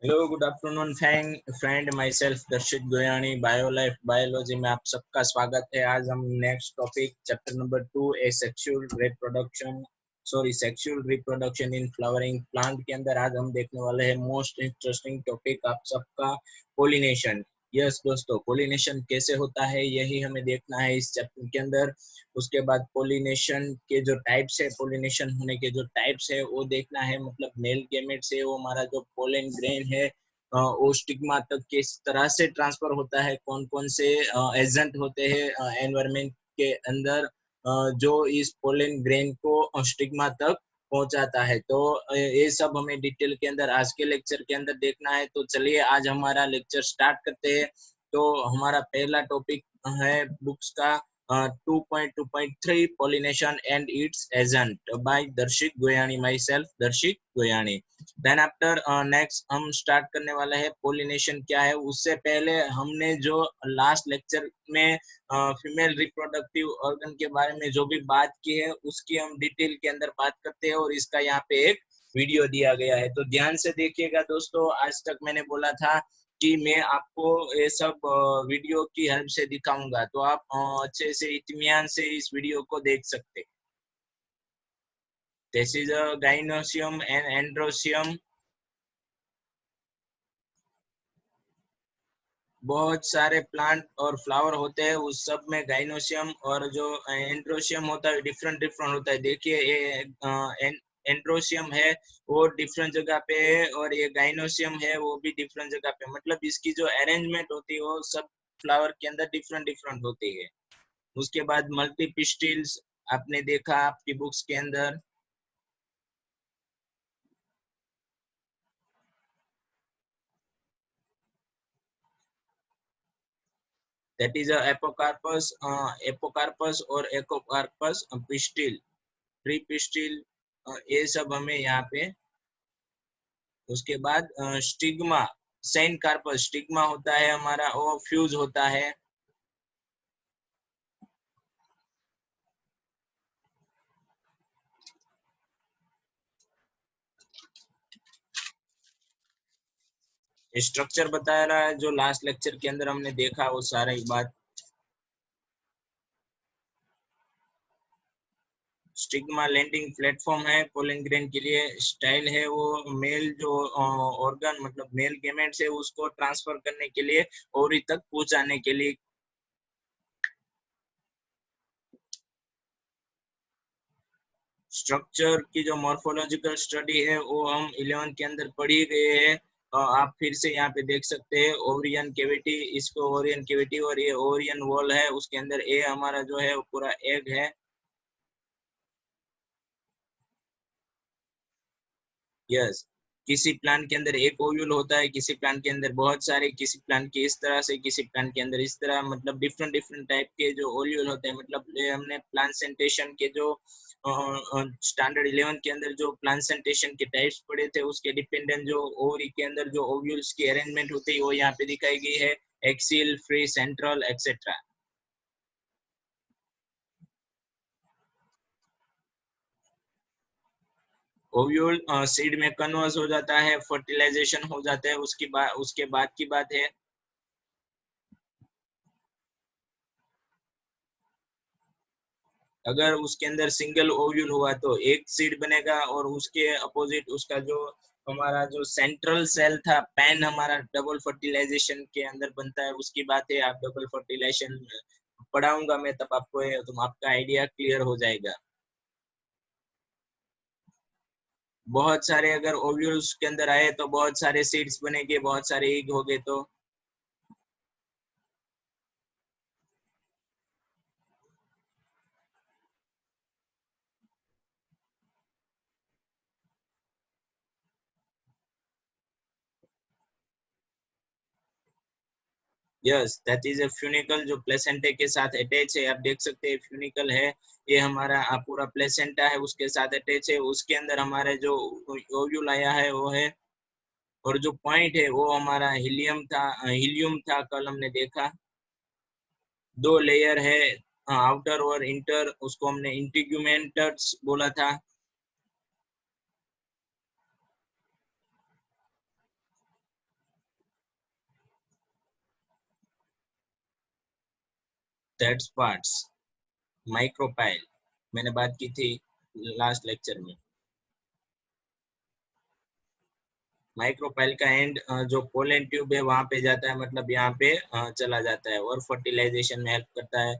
Hello good afternoon friend my self दर्शित Goyani बायोलाइफ biology में आप सबका स्वागत है। आज हम next topic chapter number 2 A sexual reproduction in flowering plant के अंदर आज हम देखने वाले हैं मोस्ट इंटरेस्टिंग टॉपिक आप सबका पोलिनेशन। यस दोस्तों, पोलिनेशन कैसे होता है यही हमें देखना है इस चैप्टर के अंदर। उसके बाद पोलिनेशन के जो टाइप्स है, पोलिनेशन होने के जो टाइप्स है वो देखना है। मतलब मेल गेमेट से वो हमारा जो पोलन ग्रेन है वो स्टिग्मा तक किस तरह से ट्रांसफर होता है, कौन कौन से एजेंट होते हैं एनवायरमेंट के अंदर जो इस पोलन ग्रेन को स्टिग्मा तक पहुंचाता है। तो ये सब हमें डिटेल के अंदर आज के लेक्चर के अंदर देखना है। तो चलिए आज हमारा लेक्चर स्टार्ट करते हैं। तो हमारा पहला टॉपिक है बुक्स का 2.2.3 pollination and its agent by दर्शित गोयानी, माई सेल्फ दर्शित गोयानी। देन आफ्टर नेक्स्ट हम स्टार्ट करने वाले हैं पोलिनेशन क्या है। उससे पहले हमने जो लास्ट लेक्चर में फीमेल रिप्रोडक्टिव ऑर्गन के बारे में जो भी बात की है उसकी हम डिटेल के अंदर बात करते हैं और इसका यहाँ पे एक वीडियो दिया गया है। तो ध्यान से देखिएगा दोस्तों। आज तक मैंने बोला था कि मैं आपको ये सब वीडियो की हेल्प से दिखाऊंगा, तो आप अच्छे से इत्मीनान से इस वीडियो को देख सकते। This is a gynoecium and androecium. बहुत सारे प्लांट और फ्लावर होते हैं, उस सब में गाइनोसियम और जो एंड्रोसियम होता है डिफरेंट डिफरेंट होता है। देखिए ये एंड्रोसियम है वो डिफरेंट जगह पे है और ये गाइनोसियम है वो भी डिफरेंट जगह पे। मतलब इसकी जो अरेंजमेंट होती है वो सब फ्लावर के अंदर डिफरेंट डिफरेंट होती है। उसके बाद मल्टी पिस्टिल्स आपने देखा आपकी बुक्स के अंदर। दैट इज एपोकार्पस, एपोकार्पस और एकोकार्पस पिस्टिल, ट्री पिस्टिल, ये सब हमें यहाँ पे। उसके बाद स्टिग्मा, सेन कार्पस स्टिग्मा होता है हमारा, वो फ्यूज होता है। स्ट्रक्चर बता रहा है जो लास्ट लेक्चर के अंदर हमने देखा वो सारा ही बात। स्टिग्मा लैंडिंग प्लेटफॉर्म है पोलन ग्रेन के लिए। स्टाइल है वो मेल जो ऑर्गन मतलब मेल गेमेट्स है उसको ट्रांसफर करने के लिए ओरी तक पहुंचाने के लिए। स्ट्रक्चर की जो मॉर्फोलॉजिकल स्टडी है वो हम 11 के अंदर पढ़ी गए हैं। आप फिर से यहाँ पे देख सकते हैं ओरियन केविटी, इसको ओरियन केविटी और ये ओरियन वॉल है, उसके अंदर ए हमारा जो है वो पूरा एग है। यस, किसी प्लांट के अंदर एक ओव्यूल होता है, किसी प्लांट के अंदर बहुत सारे, किसी प्लांट के इस तरह से, किसी प्लांट के अंदर इस तरह। मतलब डिफरेंट डिफरेंट टाइप के जो ओव्यूल होते हैं। मतलब ये हमने प्लांसेंटेशन के जो स्टैंडर्ड 11 के अंदर जो प्लांसेंटेशन के टाइप्स पढ़े थे उसके डिपेंडेंट जो ओवरी के अंदर जो ओव्यूल्स की अरेंजमेंट होती है वो यहाँ पे दिखाई गई है। Axial, free, central etcetera. Ovule seed में कन्वर्स हो जाता है, फर्टिलाइजेशन हो जाता है। उसके बाद की बात है। अगर उसके अंदर सिंगल ओव्यूल हुआ तो एक सीड बनेगा और उसके अपोजिट उसका जो हमारा जो सेंट्रल सेल था पैन हमारा डबल फर्टिलाइजेशन के अंदर बनता है। उसकी बात है, आप डबल फर्टिलाइजेशन पढ़ाऊंगा मैं तब आपको तुम आपका आइडिया क्लियर हो जाएगा। बहुत सारे अगर ओव्यूल्स के अंदर आए तो बहुत सारे सीड्स बनेंगे, बहुत सारे एग हो गए तो। Yes, that is a funicle जो प्लेसेंटा के साथ अटैच है। आप देख सकते हैं फ्यूनिकल है ये हमारा पूरा प्लेसेंटा है उसके साथ अटैच है। उसके अंदर हमारे जो ओव्यूल आया है वो है। और जो पॉइंट है वो हमारा हीलियम था कल हमने देखा। दो लेयर है, आउटर और इंटर, उसको हमने इंटीग्यूमेंट्स बोला था। दैट्स पार्ट्स माइक्रोपाइल मैंने बात की थी लास्ट लेक्चर में। माइक्रोपाइल का एंड जो पोलन ट्यूब है वहां पे जाता है, मतलब यहाँ पे चला जाता है और फर्टिलाइजेशन में हेल्प करता है।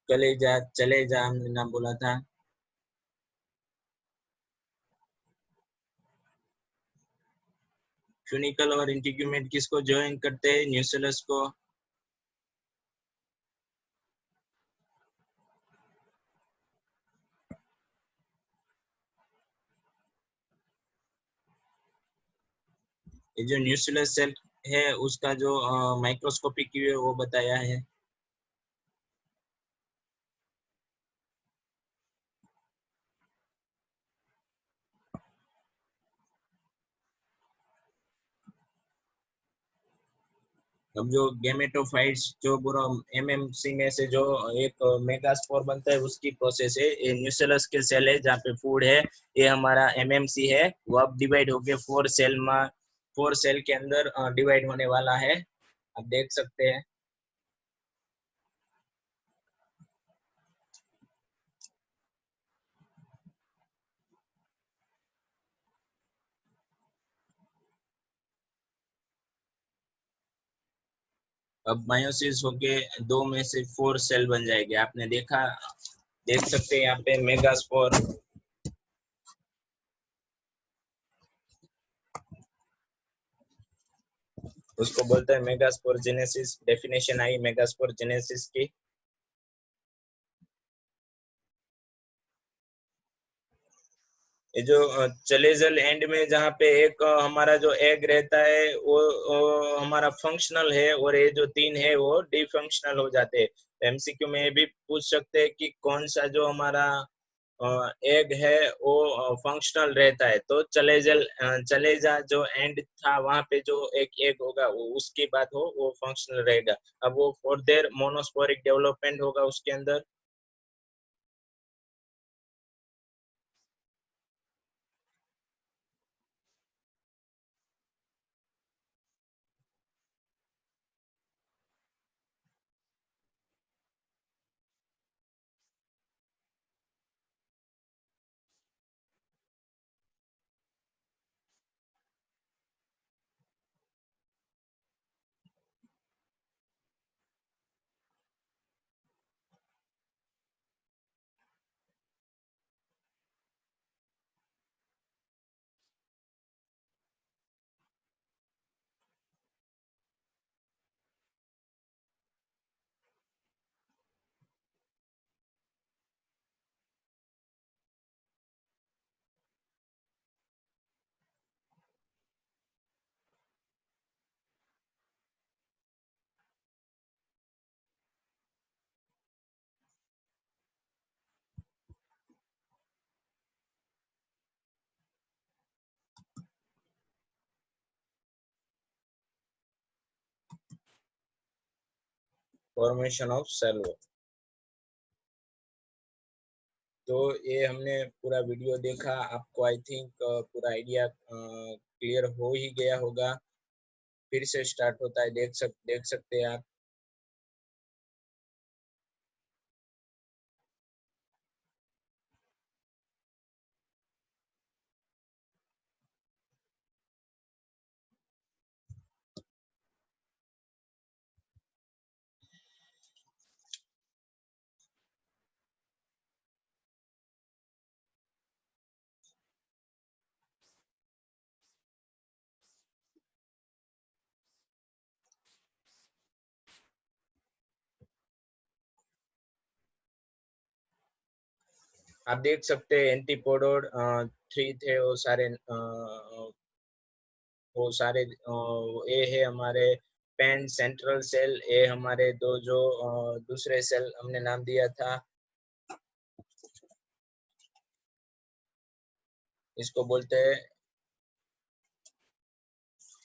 चले जा हमने नाम बोला था। फ्यूनिकल और इंटीग्यूमेंट किसको ज्वाइन करते हैं? न्यूसेलस को। ये जो न्यूसेलस सेल है उसका जो माइक्रोस्कोपिक व्यू है वो बताया है। अब जो गेमेटोफाइट्स जो पूरा एमएमसी में से जो एक मेगास्पोर बनता है उसकी प्रोसेस है। ये न्यूसेलस के सेल है जहाँ पे फूड है। ये हमारा एमएमसी है, वो अब डिवाइड होके 4 सेल में 4 सेल के अंदर डिवाइड होने वाला है। आप देख सकते हैं। अब मायोसिस होके 2 में से 4 सेल बन जाएंगे। आपने देखा, देख सकते हैं यहाँ पे मेगास्पोर, उसको बोलते हैं मेगास्पोर जेनेसिस। डेफिनेशन आई मेगास्पोर जेनेसिस की। ये जो चलेजल एंड में जहाँ पे एक हमारा जो एग रहता है वो हमारा फंक्शनल है, और ये जो 3 है वो डिफंक्शनल हो जाते हैं। एमसीक्यू में ये भी पूछ सकते हैं कि कौन सा जो हमारा एग है वो फंक्शनल रहता है। तो चलेजा जो एंड था वहां पे जो एक एग होगा वो उसकी बात हो वो फंक्शनल रहेगा। अब वो फॉर देयर मोनोस्पोरिक डेवलपमेंट होगा उसके अंदर। Formation of cell wall. तो ये हमने पूरा वीडियो देखा, आपको आई थिंक पूरा आइडिया क्लियर हो ही गया होगा। फिर से स्टार्ट होता है, देख सकते हैं आप। आप देख सकते हैं एंटीपोडोड 3 थे, वो ये है हमारे पेन सेंट्रल सेल। ये हमारे दो जो दूसरे सेल हमने नाम दिया था, इसको बोलते हैं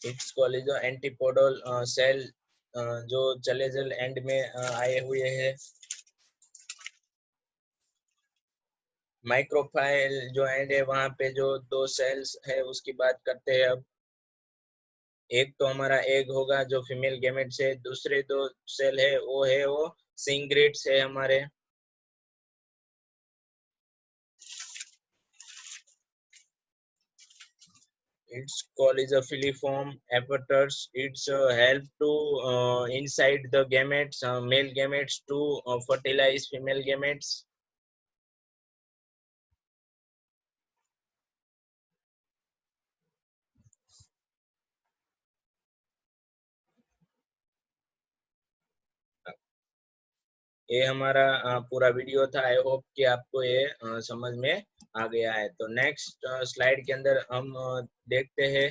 इसको जो एंटीपोडल सेल जो चलेजल एंड में आए हुए हैं। माइक्रोफाइल जो एंड है वहां पे जो दो सेल्स है उसकी बात करते हैं। अब एक तो हमारा एग होगा जो फीमेल गेमेट्स है, दूसरे दो सेल है वो सिंग्रेट्स है हमारे। Its call is a filiform apparatus. It's help to inside the gametes, male gametes to fertilize female gametes. ये हमारा पूरा वीडियो था। आई होप कि आपको ये समझ में आ गया है। तो नेक्स्ट स्लाइड के अंदर हम देखते हैं।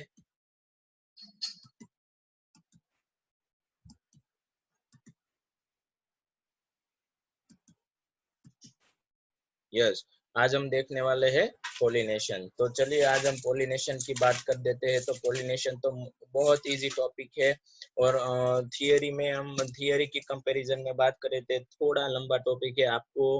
यस, आज हम देखने वाले हैं पोलिनेशन। तो चलिए आज हम पोलिनेशन की बात कर देते हैं। तो पोलिनेशन तो बहुत इजी टॉपिक है और थियरी में हम थियरी की कंपैरिजन में बात करें तो थोड़ा लंबा टॉपिक है। आपको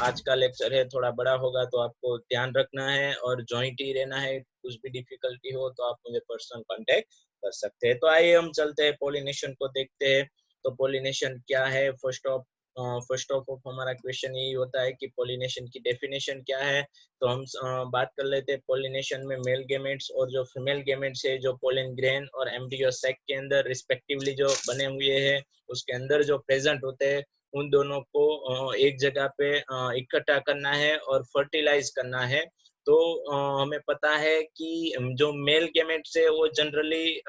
आज का लेक्चर है थोड़ा बड़ा होगा तो आपको ध्यान रखना है और जॉइंट ही रहना है। कुछ भी डिफिकल्टी हो तो आप मुझे पर्सनल कांटेक्ट कर सकते हैं। तो आइए हम चलते हैं पोलिनेशन को देखते हैं। तो पोलिनेशन क्या है? फर्स्ट ऑफ ऑल हमारा क्वेश्चन यही होता है कि पोलिनेशन की डेफिनेशन क्या है। तो हम बात कर लेते हैं पोलिनेशन में मेल गेमेट्स और जो फीमेल गेमेट्स है जो पोलन ग्रेन और एम्ब्रियो सैक के अंदर रिस्पेक्टिवली जो बने हुए हैं उसके अंदर जो प्रेजेंट होते हैं उन दोनों को एक जगह पे इकट्ठा करना है और फर्टिलाइज करना है। तो हमें पता है कि जो मेल गेमेट्स है वो जनरली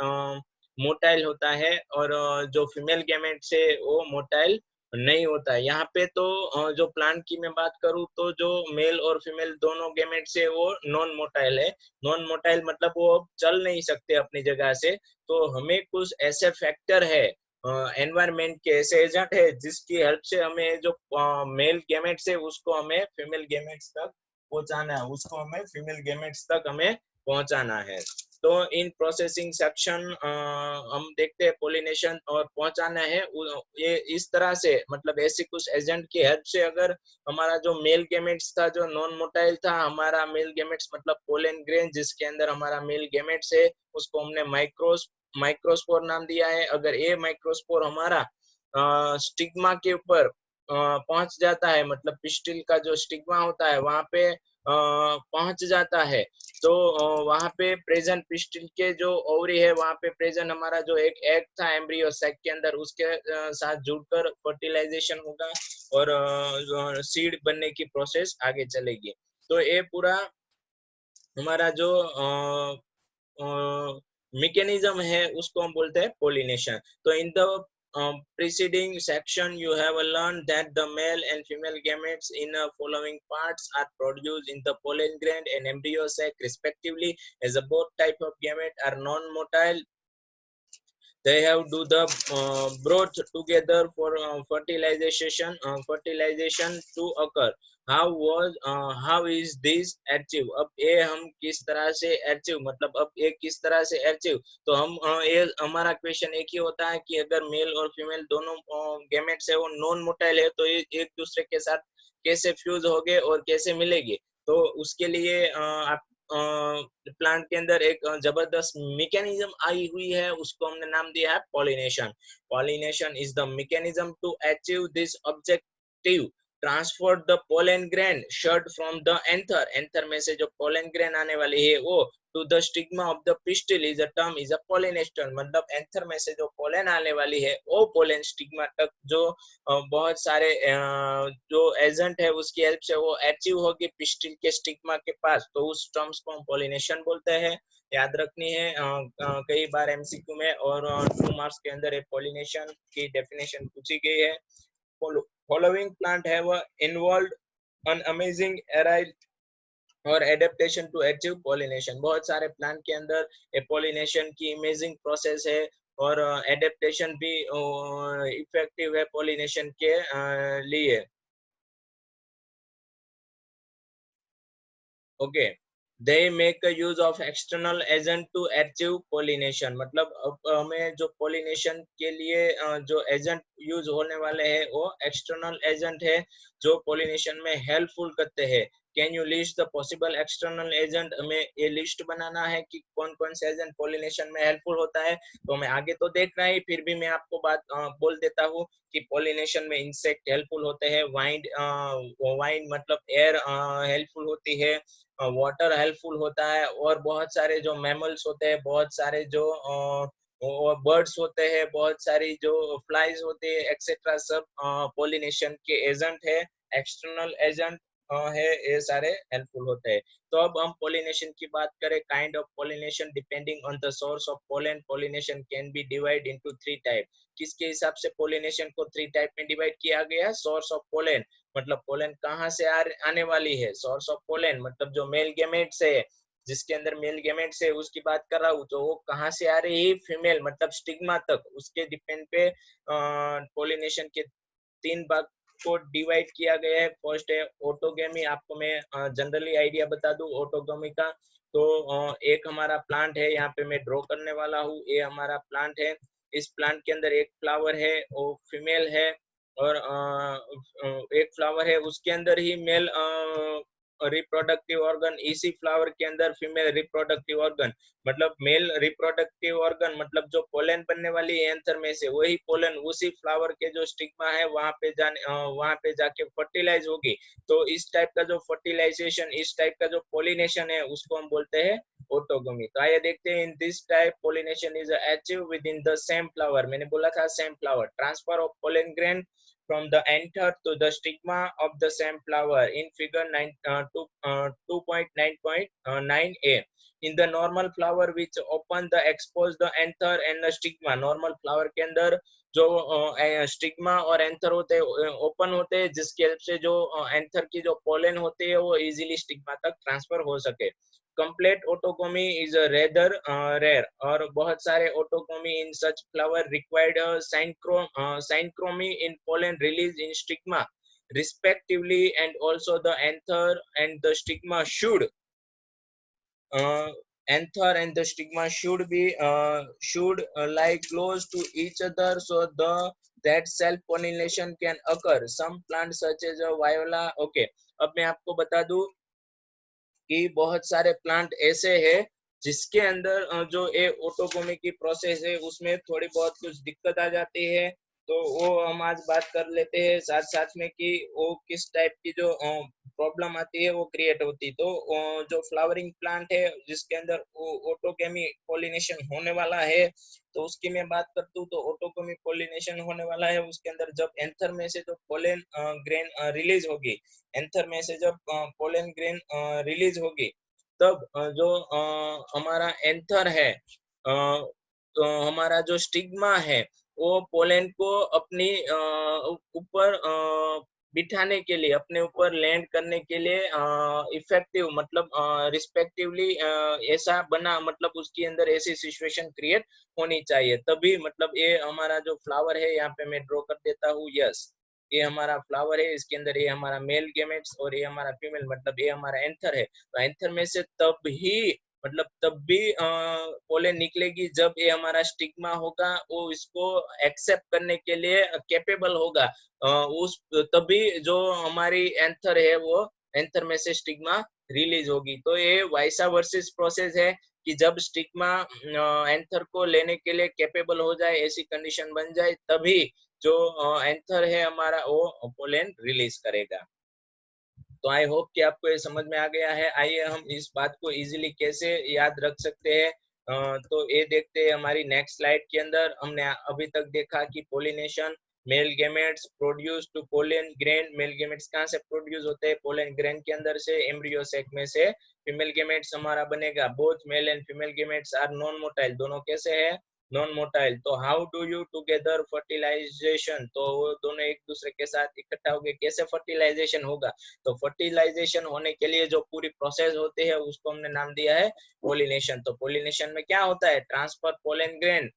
मोटाइल होता है और जो फीमेल गेमेट्स है वो मोटाइल नहीं होता है। यहाँ पे तो जो प्लांट की मैं बात करूँ तो जो मेल और फीमेल दोनों गेमेट्स है वो नॉन मोटाइल है। नॉन मोटाइल मतलब वो अब चल नहीं सकते अपनी जगह से। तो हमें कुछ ऐसे फैक्टर है, एनवायरमेंट के ऐसे एजेंट है जिसकी हेल्प से हमें जो मेल गेमेट्स है उसको हमें फीमेल गेमेट्स तक पहुंचाना है, उसको हमें फीमेल गेमेट्स तक हमें पहुंचाना है। तो इन प्रोसेसिंग सेक्शन हम देखते हैं पोलिनेशन और पहुंचाना है ये इस तरह से, मतलब ऐसी कुछ एजेंट की हेल्प से। अगर हमारा जो मेल गेमेट्स था जो नॉन मोटाइल था, हमारा मेल गेमेट्स मतलब पोलन ग्रेन जिसके अंदर हमारा मेल गेमेट्स है उसको हमने माइक्रोस्पोर नाम दिया है। अगर ये माइक्रोस्पोर हमारा स्टिग्मा के ऊपर पहुंच जाता है, मतलब पिस्टिल का जो स्टिग्मा होता है वहां पे पहुंच जाता है, तो वहां पे प्रेजेंट पिस्टिल के जो ओवरी है वहां पे प्रेजेंट हमारा जो एक एग था एम्ब्रियो सैक के अंदर उसके साथ जुड़कर फर्टिलाइजेशन होगा और सीड बनने की प्रोसेस आगे चलेगी। तो ये पूरा हमारा जो मैकेनिज्म है उसको हम बोलते हैं पोलिनेशन। तो in the preceding section you have learned that the male and female gametes in following parts are produced in the pollen gland and embryo sac respectively, as a both type of gamete are non-motile. They have do the brought together for fertilization to occur. How is this achieved? अब ये हम किस तरह से achieve, मतलब अब ये किस तरह से अचीव। तो हम ये हमारा क्वेश्चन एक ही होता है कि अगर मेल और फीमेल दोनों गेमेट्स है वो नॉन मोटाइल है तो ये एक दूसरे के साथ कैसे फ्यूज होंगे और कैसे मिलेगी। तो उसके लिए आप प्लांट के अंदर एक जबरदस्त मैकेनिज्म आई हुई है, उसको हमने नाम दिया है pollination. Pollination is the mechanism to achieve this objective, transfer the pollen grain shed from the anther. Anther में से जो पोलन ग्रेन आने वाली है वो to the stigma of the pistil is a term is a pollination, मतलब anther में से जो पोलन आने वाली है वो पोलन स्टिग्मा तक जो बहुत सारे जो एजेंट है उसकी हेल्प से वो अचीव होगी पिस्टिल के स्टिग्मा के पास, तो उस टर्म्स को हम पोलिनेशन बोलते हैं। याद रखनी है कई बार एमसीक्यू में और 2 मार्क्स के अंदर पोलिनेशन की डेफिनेशन पूछी गई है। Following plant have involved an amazing array और एडेप्टेशन टू अचीव पोलिनेशन। बहुत सारे प्लांट के अंदर पोलिनेशन की अमेजिंग प्रोसेस है और एडेप्टेशन भी इफेक्टिव है पोलिनेशन के लिए। Okay, they make a use of external agent to achieve pollination। मतलब अब हमें जो pollination के लिए जो एजेंट यूज होने वाले हैं वो एक्सटर्नल एजेंट है जो pollination में हेल्पफुल करते हैं। Can you list the possible external agent? हमें ये लिस्ट बनाना है कि कौन कौन से एजेंट pollination में हेल्पफुल होता है। तो हमें आगे तो देखना है, फिर भी मैं आपको बात बोल देता हूँ कि pollination में इंसेक्ट हेल्पफुल होते हैं, वाइंड मतलब एयर हेल्पफुल होती है, वाटर हेल्पफुल होता है, और बहुत सारे जो मैमल्स होते हैं, बहुत सारे जो बर्ड्स होते हैं, बहुत सारी जो फ्लाइज होते हैं एक्सेट्रा, सब पॉलिनेशन के एजेंट है, एक्सटर्नल एजेंट है, ये सारे हेल्पफुल होते हैं। तो अब हम पॉलिनेशन की बात करें, kind of pollination depending on the source of pollen, pollination can be divide into 3 type. किसके हिसाब से पॉलिनेशन को 3 टाइप में डिवाइड किया गया है? सोर्स ऑफ पोलन मतलब पोलन कहाँ से आने वाली है, सोर्स ऑफ पोलन मतलब जो मेल गेमेट्स है, जिसके अंदर मेल गेमेट्स है उसकी बात कर रहा हूँ, तो वो कहाँ से आ रही है? फीमेल मतलब स्टिग्मा तक, उसके डिपेंड पे पोलिनेशन के 3 भाग को डिवाइड किया गया है। फर्स्ट है ऑटोगेमी। आपको मैं जनरली आइडिया बता दूं ऑटोगेमी का। तो एक हमारा प्लांट है, यहाँ पे मैं ड्रॉ करने वाला हूँ, ये हमारा प्लांट है। इस प्लांट के अंदर एक फ्लावर है, वो फीमेल है, और एक फ्लावर है उसके अंदर ही मेल रिप्रोडक्टिव ऑर्गन, इसी फ्लावर के अंदर फीमेल रिप्रोडक्टिव ऑर्गन। मतलब मेल रिप्रोडक्टिव ऑर्गन मतलब जो पोलन बनने वाली है एंथर में से, वही पोलन उसी फ्लावर के जो स्टिग्मा है वहां पे जाके फर्टिलाइज होगी। तो इस टाइप का जो फर्टिलाइजेशन, इस टाइप का जो पोलिनेशन है उसको हम बोलते हैं ऑटोगमी। तो आइए देखते हैं, in this type pollination is achieve with in the same flower. मैंने बोला था same flower, transfer of pollen grain from the anther to the stigma of the same flower in figure 2.9.9a। in the normal flower which open the expose the anther and the stigma। normal flower के अंदर जो stigma और anther होते हैं open होते हैं, जिसकी help से जो एंथर की जो पोलन होते हैं वो इजीली स्टिग्मा तक ट्रांसफर हो सके। complete autogomy is a rather rare, और बहुत सारे autogomy in such flower required synchromy in pollen release in stigma respectively, and also the anther and the stigma uh, should lie close to each other so that self pollination can occur। some plants such as a viola, okay, अब मैं आपको बता दूं कि बहुत सारे plant ऐसे हैं जिसके अंदर जो ये ऑटोगोमी की प्रोसेस है उसमें थोड़ी बहुत कुछ दिक्कत आ जाती है। तो वो हम आज बात कर लेते हैं साथ साथ में कि वो किस टाइप की जो प्रॉब्लम आती है वो क्रिएट होती। तो जो फ्लावरिंग प्लांट है जिसके अंदर ऑटोगेमी पोलिनेशन होने वाला है, तो उसकी मैं बात करता हूँ, तो ऑटोगेमी पोलिनेशन होने वाला है उसके अंदर जब एंथर में से जो पोलन ग्रेन रिलीज होगी, एंथर में से जब पोलन ग्रेन रिलीज होगी, तब जो हमारा एंथर है, तो हमारा जो स्टिग्मा है वो पोलन को अपनी ऊपर बिठाने के लिए, अपने ऊपर लैंड करने के लिए इफेक्टिव मतलब रिस्पेक्टिवली ऐसा बना, मतलब उसके अंदर ऐसी सिचुएशन क्रिएट होनी चाहिए, तभी मतलब ये हमारा जो फ्लावर है, यहाँ पे मैं ड्रॉ कर देता हूँ, यस ये हमारा फ्लावर है, इसके अंदर ये हमारा मेल गेमेट्स और ये हमारा फीमेल मतलब ये हमारा एंथर है। तो एंथर में से तब ही मतलब तब भी पोलन निकलेगी जब ये हमारा स्टिग्मा होगा वो इसको एक्सेप्ट करने के लिए कैपेबल होगा। उस तभी जो हमारी एंथर है वो एंथर में से स्टिग्मा रिलीज होगी। तो ये वाइसा वर्सेस प्रोसेस है कि जब स्टिग्मा एंथर को लेने के लिए कैपेबल हो जाए, ऐसी कंडीशन बन जाए, तभी जो एंथर है हमारा वो पोलन रिलीज करेगा। तो आई होप कि आपको ये समझ में आ गया है। आइए हम इस बात को इजीली कैसे याद रख सकते हैं, तो ये देखते हैं हमारी नेक्स्ट स्लाइड के अंदर। हमने अभी तक देखा कि pollination, male gametes produce to pollen grain. Male gametes कहाँ से प्रोड्यूस होते हैं? पोलन ग्रेन के अंदर से, एम्ब्रियो सैक में से फीमेल गेमेट्स हमारा बनेगा। Both male and female gametes are non motile. दोनों कैसे है? Non motile. तो how do you together fertilization? तो वो दोनों एक दूसरे के साथ इकट्ठा होकर कैसे फर्टिलाइजेशन होगा? तो फर्टिलाइजेशन होने के लिए जो पूरी प्रोसेस होती है उसको हमने नाम दिया है पोलिनेशन। तो पोलिनेशन में क्या होता है? Transfer pollen grain,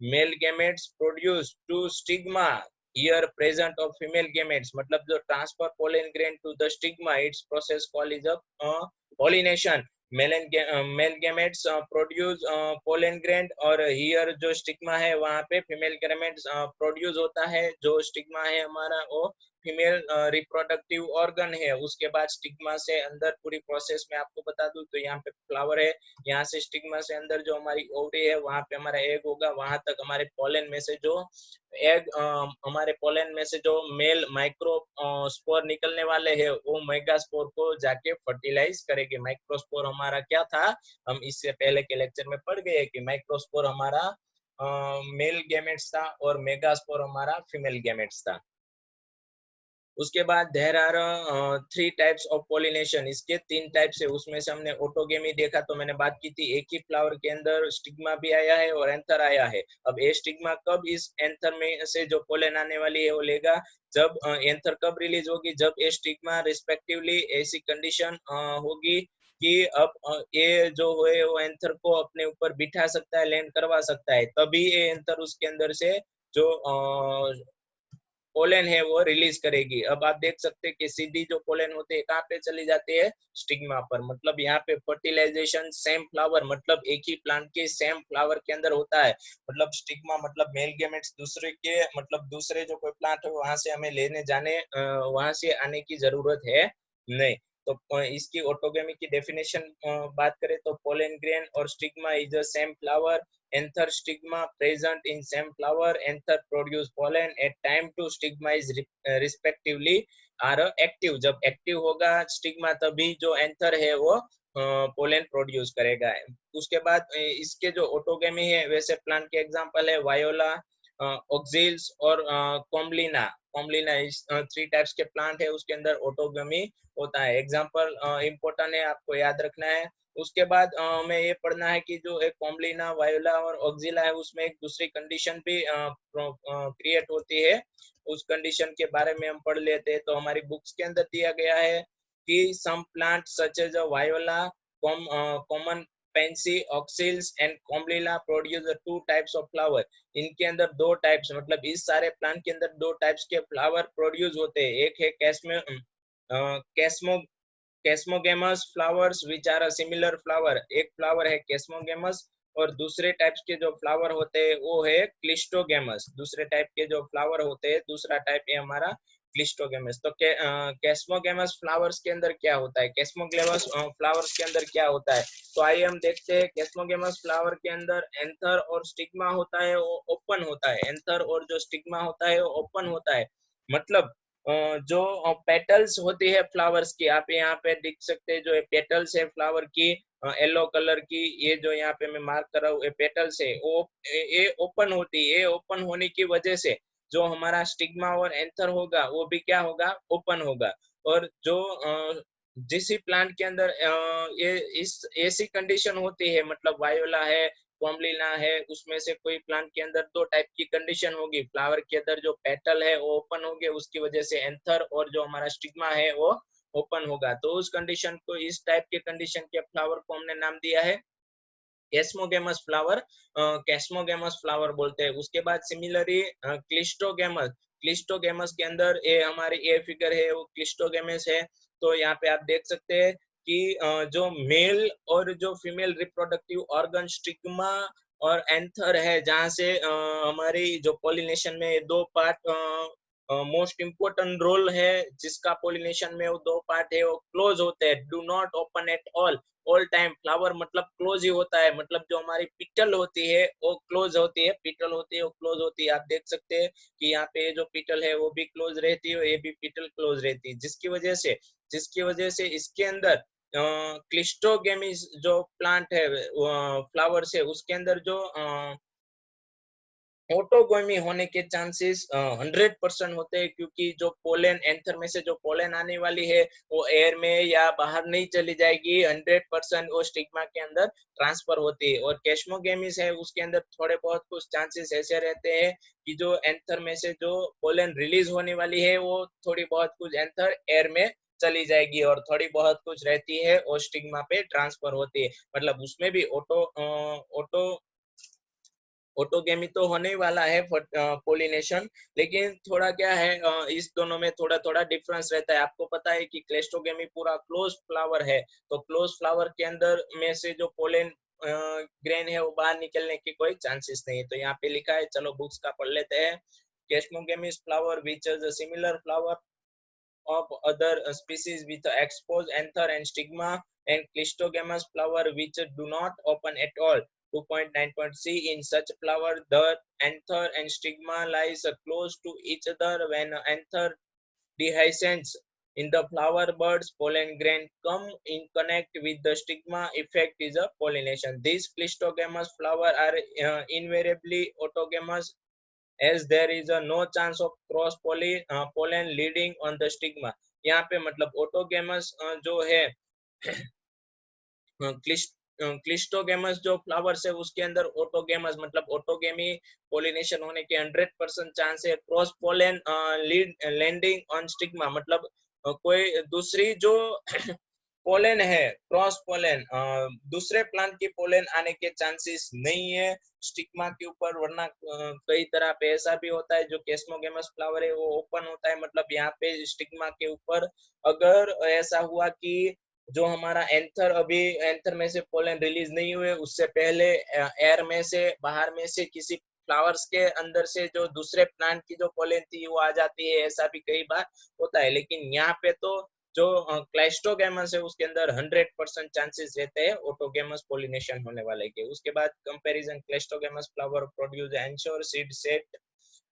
male gametes produce to stigma here present of female gametes. मतलब जो transfer pollen grain to the stigma, it's process called is a pollination. Male gametes produce pollen grain, और here जो stigma है वहाँ पे female gametes produce होता है। जो स्टिग्मा है हमारा वो फीमेल रिप्रोडक्टिव ऑर्गन है। उसके बाद स्टिग्मा से अंदर पूरी प्रोसेस में आपको बता दूं तो यहाँ पे फ्लावर है, यहाँ से स्टिग्मा से अंदर जो हमारी ओवरी है वहाँ पे हमारा एग होगा, वहां तक हमारे पोलन में से जो एग हमारे पोलन में से जो मेल माइक्रो स्पोर निकलने वाले हैं वो मेगा स्पोर को जाके फर्टिलाइज करेगी। माइक्रोस्पोर हमारा क्या था, हम इससे पहले के लेक्चर में पढ़ गए कि माइक्रोस्पोर हमारा मेल गैमेट्स था और मेगास्पोर हमारा फीमेल गैमेट्स था। उसके बाद there are 3 types of pollination, इसके 3 टाइप्स है। उसमें से हमने ऑटोगेमी देखा तो मैंने बात की थी, एक ही फ्लावर के अंदर स्टिग्मा भी आया है और एंथर आया है। अब ए स्टिग्मा कब इस एंथर में से जो पोलन आने वाली है वो लेगा, जब एंथर कब रिलीज होगी, जब ए स्टिग्मा रिस्पेक्टिवली ऐसी कंडीशन होगी कि अब ये जो है वो एंथर को अपने ऊपर बिठा सकता है, लैंड करवा सकता है, तभी ये एंथर उसके अंदर से जो पोलन है वो रिलीज करेगी। अब आप देख सकते हैं कि सीधी जो पोलन होते हैं कहाँ पे चली जाती है, स्टिग्मा पर। मतलब यहाँ पे फर्टिलाइजेशन सेम फ्लावर, मतलब एक ही प्लांट के सेम फ्लावर के अंदर होता है। मतलब स्टिग्मा मतलब मेल गैमेट्स दूसरे के, मतलब दूसरे जो कोई प्लांट है वहां से हमें लेने जाने वहां से आने की जरूरत है नहीं। तो इसकी ऑटोगेमी की डेफिनेशन बात करें तो पोलन ग्रेन और stigma is the same flower, anther stigma present in same flower, anther produce pollen at time to stigma is respectively are active। जब एक्टिव होगा स्टिग्मा तभी जो एंथर है वो पोलन प्रोड्यूस करेगा। उसके बाद इसके जो ऑटोगेमी है वैसे प्लांट के एग्जांपल है वायोला, ऑक्सिल्स और कॉम्बलिना। कॉम्बलिना इस 3 टाइप्स के प्लांट है उसके अंदर ऑटोगेमी होता है। एग्जांपल इंपॉर्टेंट है, आपको याद रखना है। उसके बाद हमें ये पढ़ना है कि जो एक कॉम्बलिना, वायोला और ऑक्सिला है उसमें एक दूसरी कंडीशन भी क्रिएट होती है। उस कंडीशन के बारे में हम पढ़ लेते हैं। तो हमारी बुक्स के अंदर दिया गया है कि some plant such as viola, common pansy, oxalis and commelina produce 2 types of flower. इनके अंदर 2 टाइप्स, मतलब इस सारे प्लांट के अंदर 2 टाइप्स के फ्लावर प्रोड्यूस होते हैं। एक है chasmo chasmogamous flowers which are a similar flower. एक फ्लावर है कैस्मोगेमस और दूसरे टाइप्स के जो फ्लावर होते हैं वो है क्लिस्टोगेमस। दूसरे टाइप के जो फ्लावर होते हैं दूसरा टाइप है हमारा क्लिस्टोगेमस। तो कैस्मोगेमस फ्लावर्स के अंदर क्या होता है, कैस्मोगेमस फ्लावर्स के अंदर क्या होता है, तो आइए हम देखते हैं। कैस्मोगेमस फ्लावर के अंदर एंथर और स्टिग्मा होता है वो ओपन होता है। एंथर और जो स्टिग्मा होता है वो ओपन होता है। मतलब जो पेटल्स होती है फ्लावर्स की, आप यहाँ पे देख सकते हैं जो पेटल्स है फ्लावर की येलो कलर की, ये जो यहाँ पे मैं मार्क कर रहा हूँ ये पेटल्स है, वो ये ओपन होती है। ओपन होने की वजह से जो हमारा स्टिग्मा और एंथर होगा वो भी क्या होगा, ओपन होगा। और जो जिस प्लांट के अंदर ये इस ऐसी कंडीशन होती है, मतलब वायोला है, कॉम्बलिना है, उसमें से कोई प्लांट के अंदर 2 टाइप की कंडीशन होगी। फ्लावर के अंदर जो पेटल है वो ओपन होंगे, उसकी वजह से एंथर और जो हमारा स्टिग्मा है वो ओपन होगा। तो उस कंडीशन को, इस टाइप के कंडीशन के फ्लावर को हमने नाम दिया है कैस्मोगेमस फ्लावर। कैस्मोगेमस फ्लावर बोलते हैं। उसके बाद सिमिलरली क्लिस्टोगेमस, क्लिस्टोगेमस के अंदर ये हमारी ये फिगर है वो क्लिस्टोगेमस है। तो यहाँ पे आप देख सकते हैं कि जो मेल और जो फीमेल रिप्रोडक्टिव ऑर्गन स्टिग्मा और एंथर है, जहाँ से हमारी जो पॉलिनेशन में 2 पार्ट मोस्ट इम्पोर्टेंट रोल है, जिसका पॉलिनेशन में वो 2 पार्ट है वो क्लोज होते हैं, do not open at all time. Flower मतलब क्लोज ही होता है, मतलब जो हमारी पिटल होती है वो क्लोज होती है, पिटल होती है वो क्लोज होती है। आप देख सकते हैं कि यहाँ पे जो पिटल है वो भी क्लोज रहती है, ये भी पिटल क्लोज रहती है, जिसकी वजह से इसके अंदर क्लिस्टोगेमिस जो प्लांट है फ्लावर से उसके अंदर जो ऑटोगोमी होने के चांसेस 100% होते हैं, क्योंकि जो पोलन एंथर में से जो पोलन आने वाली है वो एयर में या बाहर नहीं चली जाएगी, 100% वो स्टिग्मा के अंदर ट्रांसफर होती है। और कैस्मोगेमिस है उसके अंदर थोड़े बहुत कुछ चांसेस ऐसे रहते हैं कि जो एंथर में से जो पोलन रिलीज होने वाली है वो थोड़ी बहुत कुछ एंथर एयर में चली जाएगी और थोड़ी बहुत कुछ रहती है और स्टिग्मा पे ट्रांसफर होती है। मतलब उसमें भी ऑटो ऑटोगेमी तो होने ही वाला है पोलिनेशन, लेकिन थोड़ा क्या है, इस दोनों में थोड़ा थोड़ा डिफरेंस रहता है। आपको पता है कि क्लेस्टोगेमी पूरा क्लोज फ्लावर है, तो क्लोज फ्लावर के अंदर में से जो पोलेन ग्रेन है वो बाहर निकलने की कोई चांसेस नहीं है। तो यहाँ पे लिखा है, चलो बुक्स का पढ़ लेते हैं। Chasmogamous flower which is a similar flower of other species with exposed anther and stigma, and clistogamous flower which do not open at all. 2.9.c In such flower, the anther and stigma lies close to each other. When anther dehiscence in the flower buds, pollen grain come in connect with the stigma. Effect is a pollination. These clistogamous flower are invariably autogamous, as there is a no chance of cross pollen leading on the stigma. यहाँ पे मतलब ऑटोगेमस जो है cleistogamous जो flowers है उसके अंदर ऑटोगेमस मतलब ऑटोगेमी पोलिनेशन होने के 100% चांस है। Cross pollen landing on stigma मतलब कोई दूसरी जो पोलन है, क्रॉस पोलन दूसरे प्लांट की पोलन आने के चांसेस नहीं है स्टिग्मा के ऊपर, वरना कई तरह पे ऐसा भी होता है जो केस्मोगेमस फ्लावर है वो ओपन होता है। मतलब यहाँ पे स्टिग्मा के ऊपर अगर ऐसा हुआ कि जो हमारा एंथर अभी एंथर में से पोलन रिलीज नहीं हुए, उससे पहले एयर में से बाहर में से किसी फ्लावर्स के अंदर से जो दूसरे प्लांट की जो पोलन थी वो आ जाती है, ऐसा भी कई बार होता है। लेकिन यहाँ पे तो जो क्लाइस्टोगेमस है उसके अंदर 100% चांसेस रहते हैं ऑटोगेमस पोलिनेशन होने वाले के। उसके बाद comparison cleistogamous flower produce ensure seed set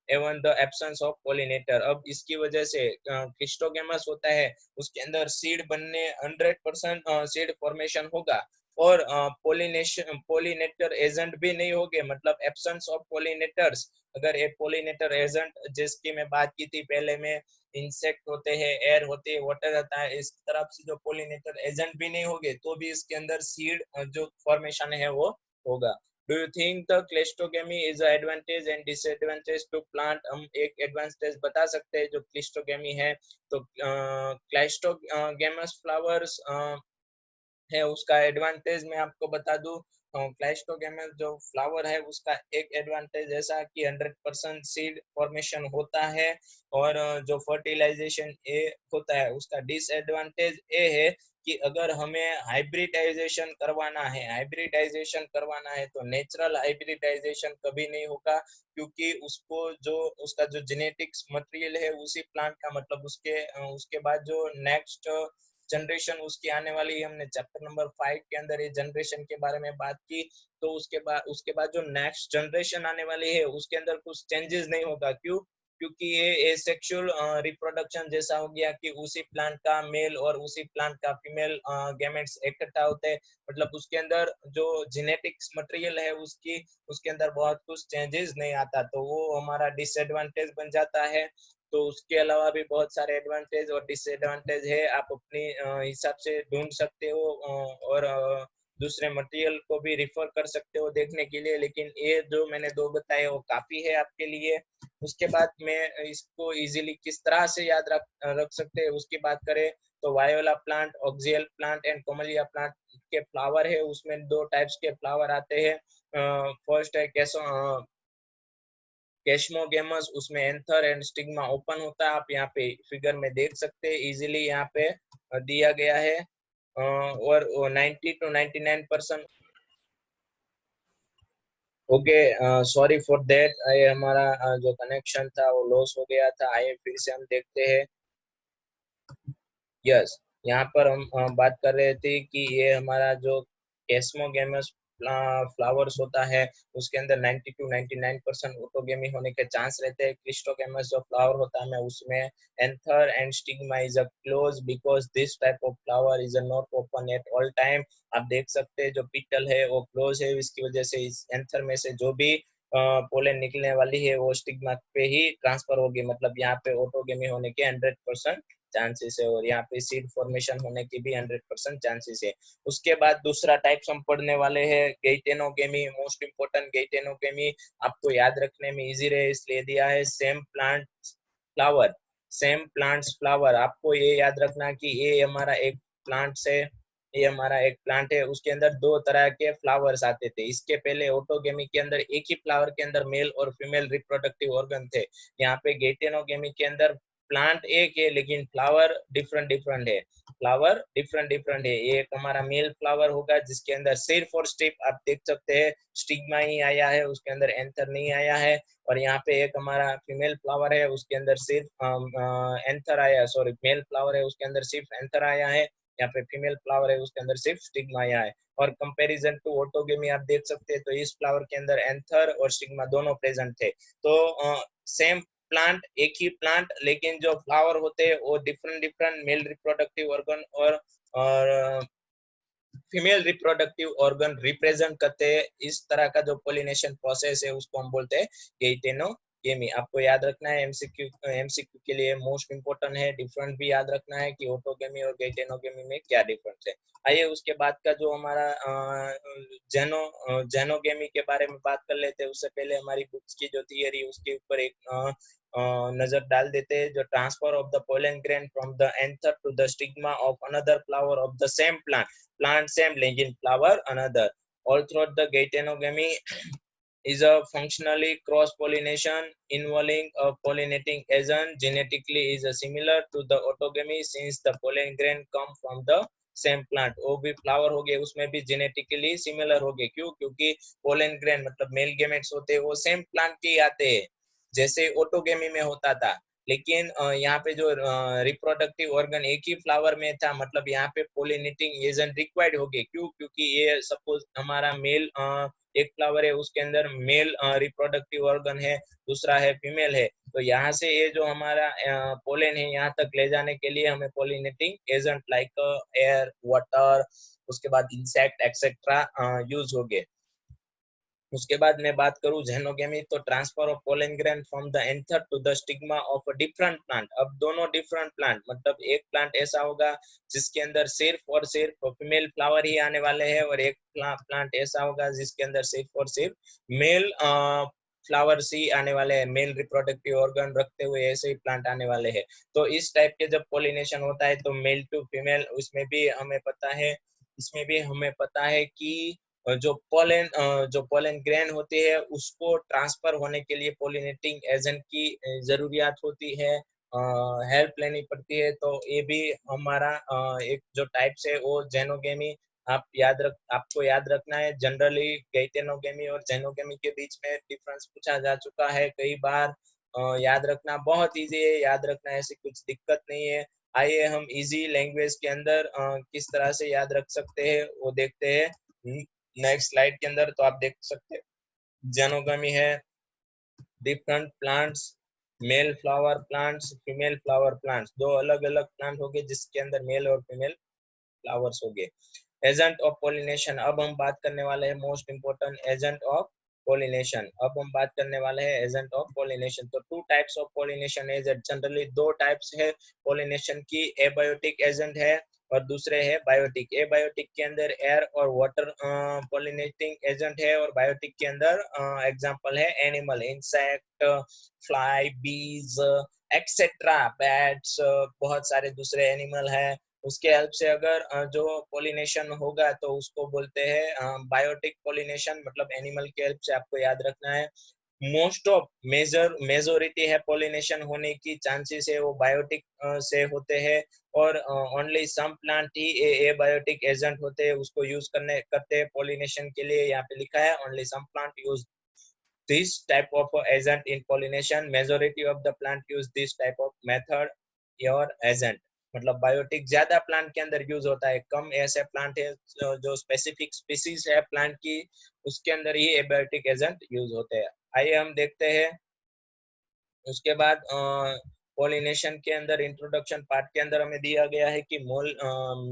even the absence of pollinator. अब इसकी वजह से क्लिस्टोगेमस होता है उसके अंदर सीड बनने 100% सीड फॉर्मेशन होगा और पोलिनेटर एजेंट भी नहीं होंगे, मतलब एब्सेंस ऑफ पोलिनेटर्स। अगर एक पोलिनेटर एजेंट जिसकी मैं बात की थी पहले में, इंसेक्ट होते हैं, एयर होते हैं, वाटर रहता है, इस तरफ से जो पोलिनेटर एजेंट भी नहीं होंगे तो भी इसके अंदर सीड जो फॉर्मेशन है वो होगा। Do you think the cleistogamy is a advantage and disadvantage to plant? हम एक एडवांटेज बता सकते हैं जो क्लिस्टोगेमी है। तो क्लिस्टोगेमस फ्लावर्स है उसका एडवांटेज मैं आपको बता दूं। क्लाइस्टोगेमस जो फ्लावर है उसका एक एडवांटेज ऐसा कि 100% सीड फॉर्मेशन होता है और जो फर्टिलाइजेशन ए होता है। उसका डिसएडवांटेज ए है कि अगर हमें हाइब्रिडाइजेशन करवाना है तो नेचुरल हाइब्रिडाइजेशन कभी नहीं होगा, क्योंकि उसको जो उसका जो जेनेटिक्स मटेरियल है उसी प्लांट का, मतलब उसके बाद जो नेक्स्ट जनरेशन उसकी आने वाली है। हमने चैप्टर नंबर 5 के अंदर ये जनरेशन के बारे में बात की। तो उसके बाद जो नेक्स्ट जनरेशन आने वाली है उसके अंदर कुछ चेंजेस नहीं होगा। क्यों? क्योंकि ये एसेक्सुअल रिप्रोडक्शन जैसा हो गया कि उसी प्लांट का मेल और उसी प्लांट का फीमेल गैमेट्स इकट्ठा होते हैं। मतलब उसके अंदर जो जेनेटिक्स मटेरियल है उसके अंदर बहुत कुछ चेंजेस नहीं आता, तो वो हमारा डिसएडवांटेज बन जाता है। तो उसके अलावा भी बहुत सारे एडवांटेज और डिसएडवांटेज है, आप अपने हिसाब से ढूंढ सकते हो और दूसरे मटेरियल को भी रिफर कर सकते हो देखने के लिए। लेकिन ये जो मैंने दो बताए वो काफी है आपके लिए। उसके बाद मैं इसको इजीली किस तरह से याद रख सकते हैं उसकी बात करें तो viola plant, oxalis plant and commelina plant के फ्लावर है उसमें दो टाइप्स के फ्लावर आते हैं। फर्स्ट है केस्मोगेमस, उसमें एंथर एंड स्टिग्मा ओपन होता है। आप यहाँ पे फिगर में देख सकते हैं, इजीली यहाँ पे दिया गया है। और 90 to 99%। Okay, sorry for that, आए हमारा जो कनेक्शन था वो लॉस हो गया था। आइए फिर से हम देखते हैं। यस, यहाँ पर हम बात कर रहे थे कि ये हमारा जो केस्मोगेमस फ्लावर्स होता है उसके अंदर 90 to 99% ऑटोगेमी होने के चांस रहते हैं। क्रिस्टोगेमस जो फ्लावर होता है उसमें anther and stigma is a close because this type of flower is not open at all time. आप देख सकते हैं जो पीटल है वो क्लोज है, इसकी वजह से इस एंथर में से जो भी पोलन निकलने वाली है वो स्टिग्मा पे ही ट्रांसफर होगी। मतलब यहाँ पे ऑटोगेमी होने के 100% चांसेस है और यहाँ पे सीड फॉर्मेशन होने की भी 100% चांसेस है। उसके बाद दूसरा टाइप्स हम पढ़ने वाले हैं गेइटेनोगेमी। मोस्ट इंपोर्टेंट गेइटेनोगेमी आपको याद रखने में इजी रहे इसलिए दिया है। सेम प्लांट्स फ्लावर, आपको ये याद रखना कि ये हमारा एक प्लांट है ये हमारा एक प्लांट है, उसके अंदर दो तरह के फ्लावर्स आते थे। इसके पहले ऑटोगेमी के अंदर एक ही फ्लावर के अंदर मेल और फीमेल रिप्रोडक्टिव ऑर्गन थे। यहाँ पे गेटेनोगेमी के अंदर प्लांट एक है लेकिन फ्लावर डिफरेंट डिफरेंट है। फ्लावर डिफरेंट डिफरेंट है। ये एक हमारा मेल फ्लावर होगा जिसके अंदर सिर्फ और सिर्फ आप देख सकते हैं स्टिग्मा ही आया है, उसके अंदर एंथर नहीं आया है। और यहाँ पे एक हमारा फीमेल फ्लावर है, उसके अंदर सिर्फ एंथर आया, सॉरी मेल फ्लावर है उसके अंदर सिर्फ एंथर आया है। यहाँ पे फीमेल फ्लावर है उसके अंदर सिर्फ स्टिग्मा आया है। और कंपैरिजन टू ऑटोगेमी आप देख सकते हैं, तो इस फ्लावर के अंदर एंथर और स्टिग्मा दोनों प्रेजेंट थे। तो सेम प्लांट, एक ही प्लांट, लेकिन जो फ्लावर होते हैं वो different different male reproductive organ और फीमेल रिप्रोडक्टिव ऑर्गन रिप्रेजेंट करते हैं। इस तरह का जो पोलिनेशन प्रोसेस है उसको हम बोलते हैं गेटेनोगेमी। आपको याद रखना है, एमसीक्यू के लिए मोस्ट इंपोर्टेंट है। डिफरेंट भी याद रखना है कि ऑटोगेमी और गेटेनोगेमी में क्या डिफरेंस है। आइए उसके बाद का जो हमारा जेनोगेमी के बारे में बात कर लेते हैं। उससे पहले हमारी बुक्स की जो थियरी उसके ऊपर एक नजर डाल देते हैं। जो transfer of the pollen grain from the anther to the stigma of another flower of the same plant same legume flower another, all throughout the geitonogamy is a functionally cross pollination involving a pollinating agent genetically is a similar to the autogamy since the pollen grain come from the same plant. वो भी flower हो गए उसमें भी genetically similar हो गए। क्यों? क्योंकि पोलन ग्रेन मतलब मेल गेमेट्स होते हैं वो सेम प्लांट के आते हैं जैसे ऑटोगेमी में होता था। लेकिन यहाँ पे जो रिप्रोडक्टिव ऑर्गन एक ही फ्लावर में था, मतलब यहाँ पे पोलिनेटिंग एजेंट रिक्वायर्ड हो गए। क्यों? क्योंकि ये सपोज हमारा मेल एक फ्लावर है उसके अंदर मेल रिप्रोडक्टिव ऑर्गन है, दूसरा है फीमेल है। तो यहाँ से ये जो हमारा पोलन है यहाँ तक ले जाने के लिए हमें pollinating agent like air, water, उसके बाद इंसेक्ट एक्सेट्रा यूज हो गए। उसके बाद मैं बात करूं जेनोगेमी, तो transfer of pollen grain from the anther to the stigma of a different plant. अब दोनों डिफरेंट प्लांट, मतलब एक प्लांट ऐसा होगा जिसके अंदर सिर्फ और सिर्फ फीमेल फ्लावर ही आने वाले हैं, और एक प्लांट ऐसा होगा जिसके अंदर सिर्फ और सिर्फ मेल फ्लावर्स ही आने वाले हैं, मेल रिप्रोडक्टिव ऑर्गन रखते हुए ऐसे ही प्लांट आने वाले हैं। तो इस टाइप के जब पोलिनेशन होता है तो मेल टू फीमेल, उसमें भी हमें पता है, इसमें भी हमें पता है कि जो पोलन ग्रेन होती है उसको ट्रांसफर होने के लिए पोलिनेटिंग एजेंट की जरूरियात होती है, हेल्प लेनी पड़ती है। तो ये भी हमारा एक जो टाइप्स है वो जेनोगेमी। आपको याद रखना है, जनरली गैटेनोगेमी और जेनोगेमी के बीच में डिफरेंस पूछा जा चुका है कई बार। याद रखना बहुत इजी है, याद रखना ऐसी कुछ दिक्कत नहीं है। आइए हम इजी लैंग्वेज के अंदर किस तरह से याद रख सकते हैं वो देखते हैं नेक्स्ट स्लाइड के अंदर। तो आप देख सकते हैं जेनोगेमी है different plants, male flower plants, female flower plants, दो अलग अलग प्लांट हो गए जिसके अंदर मेल और फीमेल फ्लावर्स हो गए। एजेंट ऑफ पोलिनेशन, अब हम बात करने वाले हैं most important agent of pollination. अब हम बात करने वाले हैं एजेंट ऑफ पोलिनेशन। तो two types of pollination agent, generally दो टाइप्स है पोलिनेशन की, एबायोटिक एजेंट है और दूसरे है बायोटिक। एबायोटिक के अंदर एयर और वाटर पोलिनेटिंग एजेंट है, और बायोटिक के अंदर एग्जांपल है एनिमल, इंसेक्ट, फ्लाई, बीज एक्सेट्रा, बैट्स, बहुत सारे दूसरे एनिमल है। उसके हेल्प से अगर जो पोलिनेशन होगा तो उसको बोलते हैं बायोटिक पोलिनेशन, मतलब एनिमल के हेल्प से। आपको याद रखना है मोस्ट ऑफ मेजोरिटी है पोलिनेशन होने की चांसेस है वो बायोटिक से होते हैं, और ओनली सम प्लांट ही एबायोटिक एजेंट होते हैं उसको यूज करते हैं पोलिनेशन के लिए। यहाँ पे लिखा है only some plant use this type of agent in pollination, majority of the plant use this type of method or agent। मतलब बायोटिक ज्यादा प्लांट के अंदर यूज होता है, कम ऐसे प्लांट है जो स्पेसिफिक स्पीसीज है प्लांट की उसके अंदर ही एबायोटिक एजेंट यूज होते हैं। आइए हम देखते हैं उसके बाद पोलिनेशन के अंदर इंट्रोडक्शन पार्ट के अंदर हमें दिया गया है कि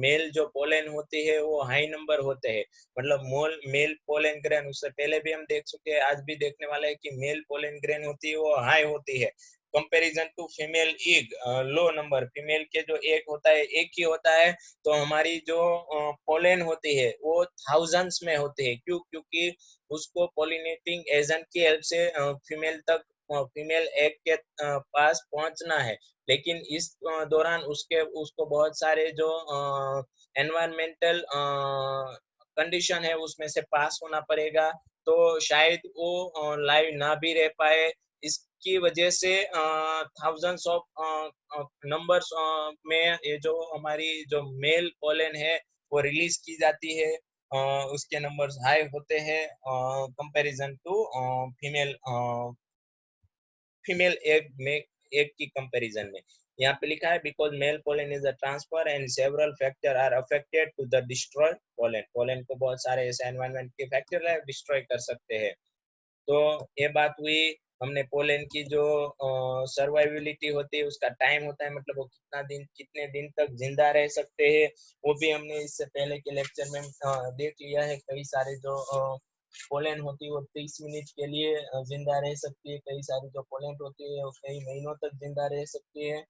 मेल जो पोलन होती है वो हाई नंबर होते हैं, मतलब मेल पोलन ग्रेन, उससे पहले भी हम देख चुके हैं, आज भी देखने वाले हैं कि मेल पोलन ग्रेन होती है वो हाई होती है comparison to female egg, low number. Female के जो एग होता है एक ही होता है, तो हमारी जो पोलन होती है वो थाउजेंड्स में होती है। क्यों? क्योंकि उसको पोलिनेटिंग एजेंट की हेल्प से फीमेल तक फीमेल एग के पास पहुंचना है, लेकिन इस दौरान उसको बहुत सारे जो एनवायरमेंटल कंडीशन है उसमें से पास होना पड़ेगा, तो शायद वो लाइव ना भी रह पाए। इसकी वजह से थाउजेंड्स ऑफ नंबर्स में ये जो हमारी जो मेल पोलन है वो रिलीज की जाती है, उसके नंबर्स हाई होते हैं comparison to female female egg में एग की कंपैरिजन में। यहाँ पे लिखा है because male pollen is a transfer and several factor are affected to the destroy pollen. Pollen को बहुत सारे ऐसे एनवायरनमेंट के फैक्टर है डिस्ट्रॉय कर सकते हैं। तो ये बात हुई, हमने पोलन की जो सर्वाइविलिटी होती है उसका टाइम होता है, मतलब वो कितने दिन तक जिंदा रह सकते हैं, वो भी हमने इससे पहले के लेक्चर में देख लिया है। कई सारे जो पोलन होती है वो 30 मिनट के लिए जिंदा रह सकती है, कई सारी जो पोलन होती है वो कई महीनों तक जिंदा रह सकती है।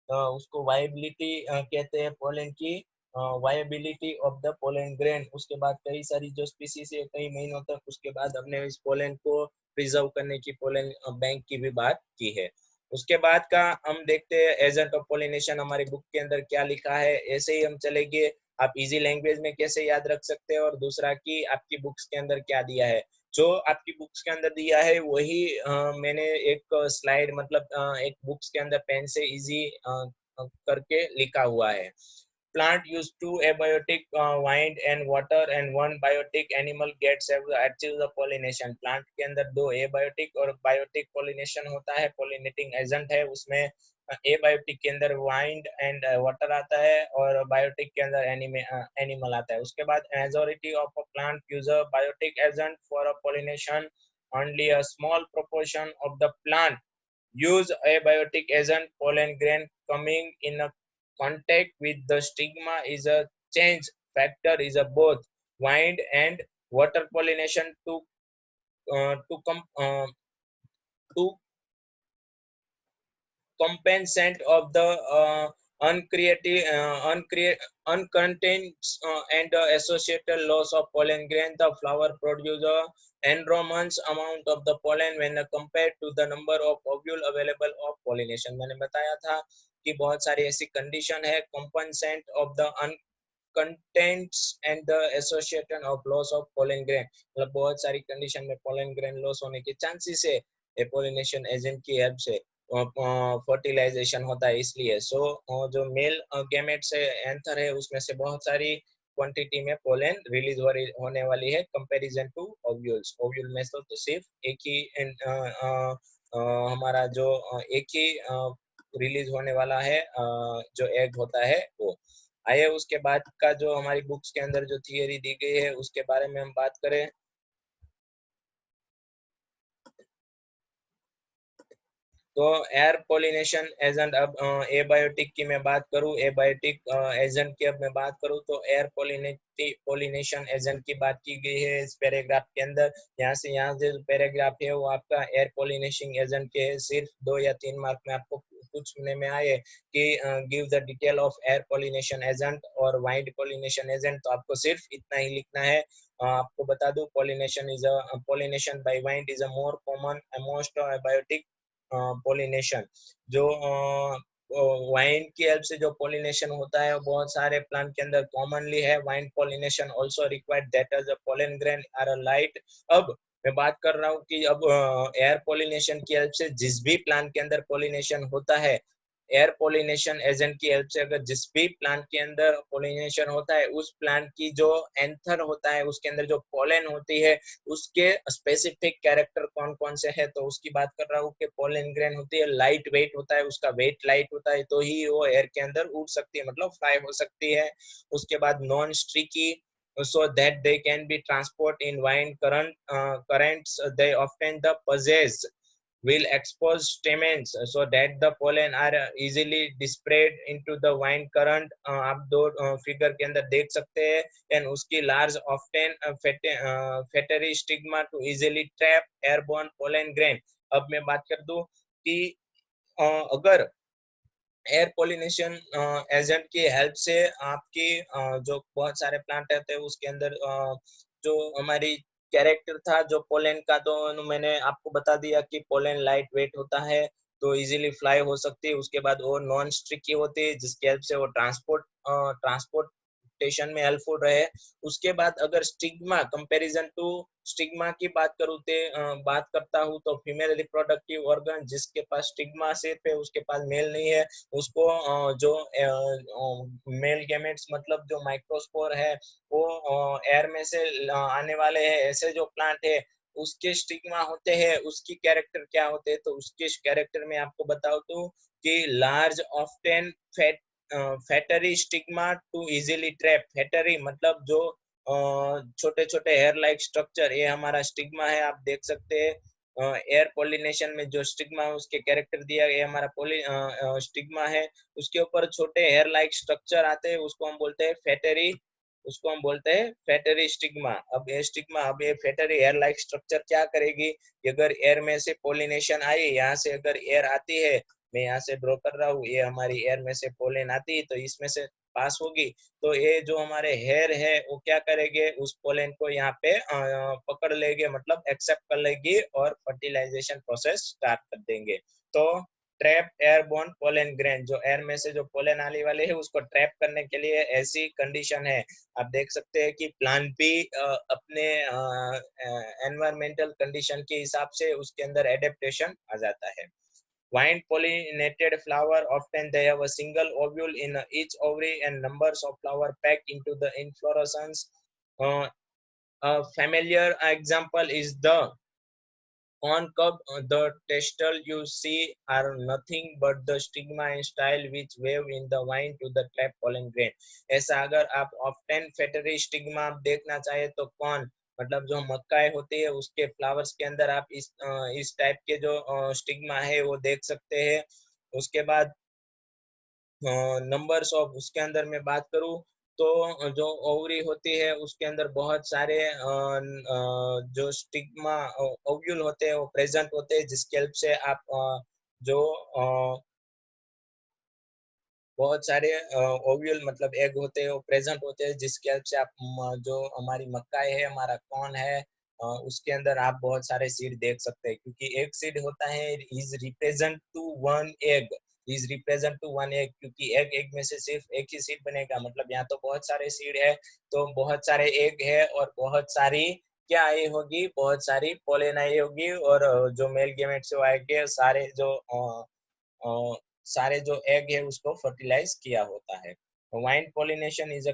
उसको वायबिलिटी कहते हैं पोलन की, viability of the pollen grain. उसके बाद कई सारी जो स्पीसीज है कई महीनों तक उसके बाद हमने इस पोलन को प्रिजर्व करने की पोलन बैंक की भी बात की है। उसके बाद का हम देखते हैं एजेंट ऑफ पोलिनेशन हमारी बुक के अंदर क्या लिखा है, ऐसे ही हम चलेंगे। आप इजी लैंग्वेज में कैसे याद रख सकते हैं, और दूसरा कि आपकी बुक्स के अंदर क्या दिया है। जो आपकी बुक्स के अंदर दिया है वही मैंने एक स्लाइड मतलब एक बुक्स के अंदर पेन से इजी करके लिखा हुआ है। Plant use two abiotic wind and water and one biotic animal gets achieves the pollination। Plant के अंदर दो abiotic और biotic pollination होता है, pollinating agent है उसमें। abiotic के अंदर wind and water आता है और biotic के अंदर animal आता है। उसके बाद majority of a plant use a biotic agent for a pollination, only a small proportion of the plant use abiotic agent। pollen grain coming in a contact with the stigma is a change factor is a both wind and water pollination to come to compensate of the uncontained and associated loss of pollen grain. The flower produces a enormous amount of the pollen when compared to the number of ovule available of pollination। मैंने बताया था कि बहुत सारी ऐसी condition है compensate of the contents and the association of loss of pollen grain, मतलब बहुत सारी कंडीशन में pollen grain loss होने के चांसेस है पोलिनेशन एजेंट की हेल्प से फर्टिलाइजेशन होता है। इसलिए जो मेल गैमेट्स है एंथर है उसमें से बहुत सारी क्वांटिटी में पोलन रिलीज होने वाली है कंपैरिजन टू ओव्यूल्स। ओव्यूल में तो सिर्फ एक ही हमारा जो एक ही रिलीज होने वाला है जो एग होता है वो। आइए उसके बाद का जो हमारी बुक्स के अंदर जो थियरी दी गई है उसके बारे में हम बात करें। तो एयर पोलिनेशन एजेंट, अब एबायोटिक की मैं बात करूं, एबायोटिक एजेंट की अब मैं बात करूं तो एयर पोलिनेशन एजेंट की बात की गई है इस पैराग्राफ के अंदर। यहाँ से यहाँ जो पैराग्राफ है वो आपका एयर पोलिनेशन एजेंट के सिर्फ 2 या 3 मार्क में आपको पूछने में आए कि give the detail of air pollination agent और वाइंड पोलिनेशन एजेंट, तो आपको सिर्फ इतना ही लिखना है। आपको बता दूं pollination by wind is a more common most biotic pollination. जो वाइन की हेल्प से जो पोलिनेशन होता है वो बहुत सारे प्लांट के अंदर कॉमनली है। Wind pollination also required that as a pollen grain are a light. अब मैं बात कर रहा हूँ कि अब एयर पोलिनेशन की हेल्प से जिस भी प्लांट के अंदर पोलिनेशन होता है, एयर पोलिनेशन एजेंट की हेल्प से अगर जिस भी प्लांट के अंदर पोलिनेशन होता है उस प्लांट की जो एंथर होता है उसके अंदर जो पोलन होती है उसके स्पेसिफिक कैरेक्टर कौन कौन से है, तो उसकी बात कर रहा हूँ कि पोलन ग्रेन होती है लाइट वेट होता है, उसका वेट लाइट होता है तो ही वो एयर के अंदर उड़ सकती है, मतलब फ्लाई हो सकती है। उसके बाद non स्ट्रिकी so that they can be transport in wind currents, they often the possess will expose stamens so that the pollen are easily dispersed into the wind current। आप दो फिगर के अंदर देख सकते हैं। एंड उसकी large often fatty stigma to easily trap airborne pollen grain। अब मैं बात कर दूं कि अगर एयर पोलिनेशन एजेंट की हेल्प से आपकी जो बहुत सारे प्लांट रहते हैं उसके अंदर जो हमारी कैरेक्टर था जो पोलन का, तो मैंने आपको बता दिया कि पोलन लाइट वेट होता है, तो इजीली फ्लाई हो सकती है। उसके बाद वो नॉन स्टिकी होती है, जिसकी हेल्प से वो ट्रांसपोर्टेशन में हेल्पफुल रहे। उसके बाद अगर स्टिग्मा, कंपैरिजन टू स्टिग्मा की बात करता हूँ, तो फीमेल रिप्रोडक्टिव ऑर्गन जिसके पास स्टिग्मा सिर्फ है, उसके पास मेल नहीं है, उसको जो मेल गैमेट्स मतलब जो माइक्रोस्पोर है वो एयर में से आने वाले हैं, ऐसे जो प्लांट है उसके स्टिग्मा होते हैं, उसकी कैरेक्टर क्या होते हैं, तो उसके कैरेक्टर में आपको बताऊं तो कि large often feathery stigma to easily trap. Feathery मतलब जो छोटे छोटे हेयर लाइक स्ट्रक्चर, ये हमारा स्टिग्मा है। आप देख सकते हैं एयर पोलिनेशन में जो स्टिग्मा है उसके कैरेक्टर दिया गया, हमारा स्टिग्मा है, उसके ऊपर छोटे हेयर लाइक स्ट्रक्चर आते हैं, उसको हम बोलते हैं फैटरी, उसको हम बोलते हैं फैटरी स्टिग्मा। अब ये फैटरी एयर लाइक स्ट्रक्चर क्या करेगी, अगर एयर में से पोलिनेशन आई, यहाँ से अगर एयर आती है, मैं यहाँ से ड्रॉ कर रहा हूँ, ये हमारी एयर में से पोलन आती है, तो इसमें से पास होगी, तो ये जो हमारे हेयर है वो क्या करेंगे, उस पोलन को यहाँ पे पकड़ लेंगे, मतलब एक्सेप्ट कर लेगी और फर्टिलाइजेशन प्रोसेस स्टार्ट कर देंगे। तो ट्रैप एयरबोर्न पोलन ग्रेन, जो एयर में से जो पोलन आने वाले है उसको ट्रैप करने के लिए ऐसी कंडीशन है। आप देख सकते हैं कि प्लांट भी अपने एनवायरमेंटल कंडीशन के हिसाब से उसके अंदर एडेप्टेशन आ जाता है। Vine pollinated flower often they have a single ovule in each ovary and numbers of flower packed into the inflorescence. Uh, a familiar example is the corn cob. The testals you see are nothing but the stigma and style which wave in the vine to the trap pollen grain. ऐसा अगर आप often Fetri stigma आप देखना चाहे तो कौन, मतलब जो मक्काएं होती है उसके फ्लावर्स के अंदर आप इस टाइप के जो स्टिग्मा है वो देख सकते हैं। उसके बाद नंबर्स ऑफ, उसके अंदर मैं बात करूं तो जो ओवरी होती है उसके अंदर बहुत सारे जो स्टिग्मा ओव्यूल होते हैं वो प्रेजेंट होते हैं, जिसकी हेल्प से आप जो बहुत सारे ओव्यूल मतलब एग होते हैं वो प्रेजेंट होते हैं, जिसकी हेल्प से आप जो हमारी मक्काई है, हमारा कॉर्न है, उसके अंदर आप बहुत सारे सीड देख सकते हैं, क्योंकि एक सीड होता है is represent to one egg, is represent to one egg, क्योंकि एग में से सिर्फ एक ही सीड बनेगा, मतलब यहाँ तो बहुत सारे सीड है, तो बहुत सारे एग है और बहुत सारी क्या आई होगी, बहुत सारी पोलन आई होगी, और जो मेल गेमेट से आएंगे सारे जो सारे जो एग है उसको फर्टिलाइज किया होता है। Wind pollination is a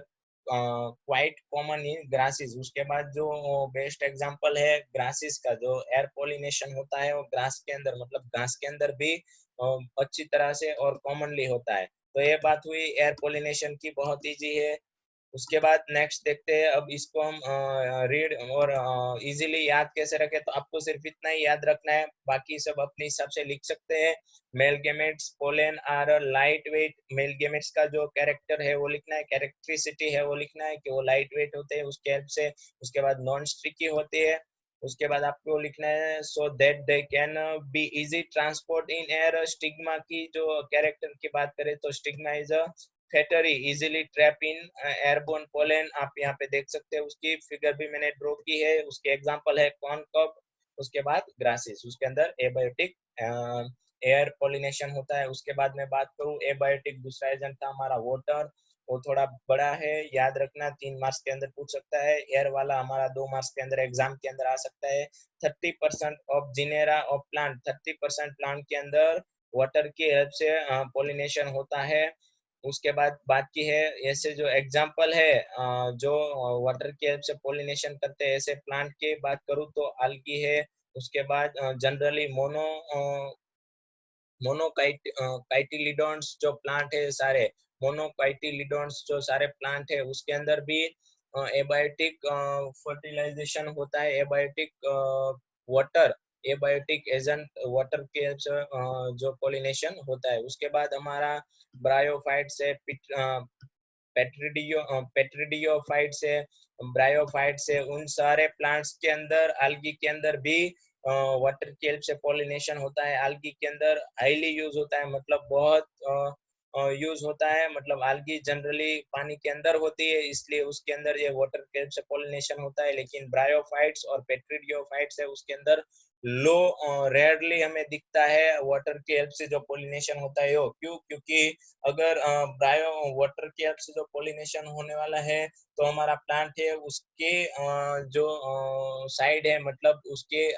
quite common in grasses. उसके बाद जो बेस्ट एग्जांपल है ग्रासेस का, जो एयर पोलिनेशन होता है वो ग्रास के अंदर मतलब घास के अंदर भी अच्छी तरह से और कॉमनली होता है। तो ये बात हुई एयर पोलिनेशन की, बहुत इजी है। उसके बाद नेक्स्ट देखते हैं, अब इसको हम रीड और इजीली याद कैसे रखें, तो आपको सिर्फ इतना ही याद रखना है, बाकी सब अपने हिसाब से लिख सकते हैं। Male gametes pollen are light weight, male gametes का जो कैरेक्टर है वो लिखना है, कैरेक्टरिसिटी है वो लिखना है कि वो लाइट वेट होते हैं उसके हेल्प से। उसके बाद नॉन स्टिकी होती है। उसके बाद आपको लिखना है so that they can be easy transport in air. Stigma की जो कैरेक्टर की बात करें तो stigma is a feathery easily trap in airborne pollen. आप यहाँ पे देख सकते हैं, उसकी फिगर भी मैंने ड्रॉ की है, उसके एग्जांपल है कॉर्न कब, उसके बाद ग्रासेस, उसके अंदर एबायोटिक एयर पोलिनेशन होता है। उसके बाद मैं बात करूँ एबायोटिक, दूसरा एजेंट था हमारा वाटर, वो थोड़ा बड़ा है, याद रखना 3 मार्क्स के अंदर पूछ सकता है। एयर वाला हमारा 2 मार्क्स के अंदर एग्जाम के अंदर आ सकता है। 30% ऑफ जिनेरा ऑफ प्लांट, 30% प्लांट के अंदर वाटर की हेल्प से पोलिनेशन होता है। उसके बाद बात की है ऐसे जो एग्जाम्पल है जो वाटर की हेल्प से पोलिनेशन करते हैं ऐसे प्लांट की बात करूँ तो आल्गी है। उसके बाद जनरली मोनोकाइटिलिडोन्स जो प्लांट है सारे, मोनोकाइटिलिडोन्स जो सारे प्लांट है उसके अंदर भी एबायोटिक फर्टिलाइजेशन होता है, abiotic water, abiotic agent water के जो पोलिनेशन होता है। उसके बाद हमारा ब्रायोफाइट से पेट्रिडियोफाइट से ब्रायोफाइट से उन सारे प्लांट्स के अंदर algae के अंदर भी वाटर की हेल्प से पोलिनेशन होता है। algae के अंदर हाईली यूज होता है, मतलब बहुत यूज होता है, मतलब algae जनरली पानी के अंदर होती है, इसलिए उसके अंदर ये वाटर के हेल्प से पॉलिनेशन होता है। लेकिन ब्रायोफाइट्स और पेट्रिडियोफाइट्स है उसके अंदर लो रेयरली हमें दिखता है वाटर के हेल्प से जो पॉलिनेशन होता है। वो क्यों? क्योंकि अगर ब्रायो वाटर के हेल्प से जो पॉलिनेशन होने वाला है तो हमारा प्लांट है उसके जो साइड है, मतलब उसके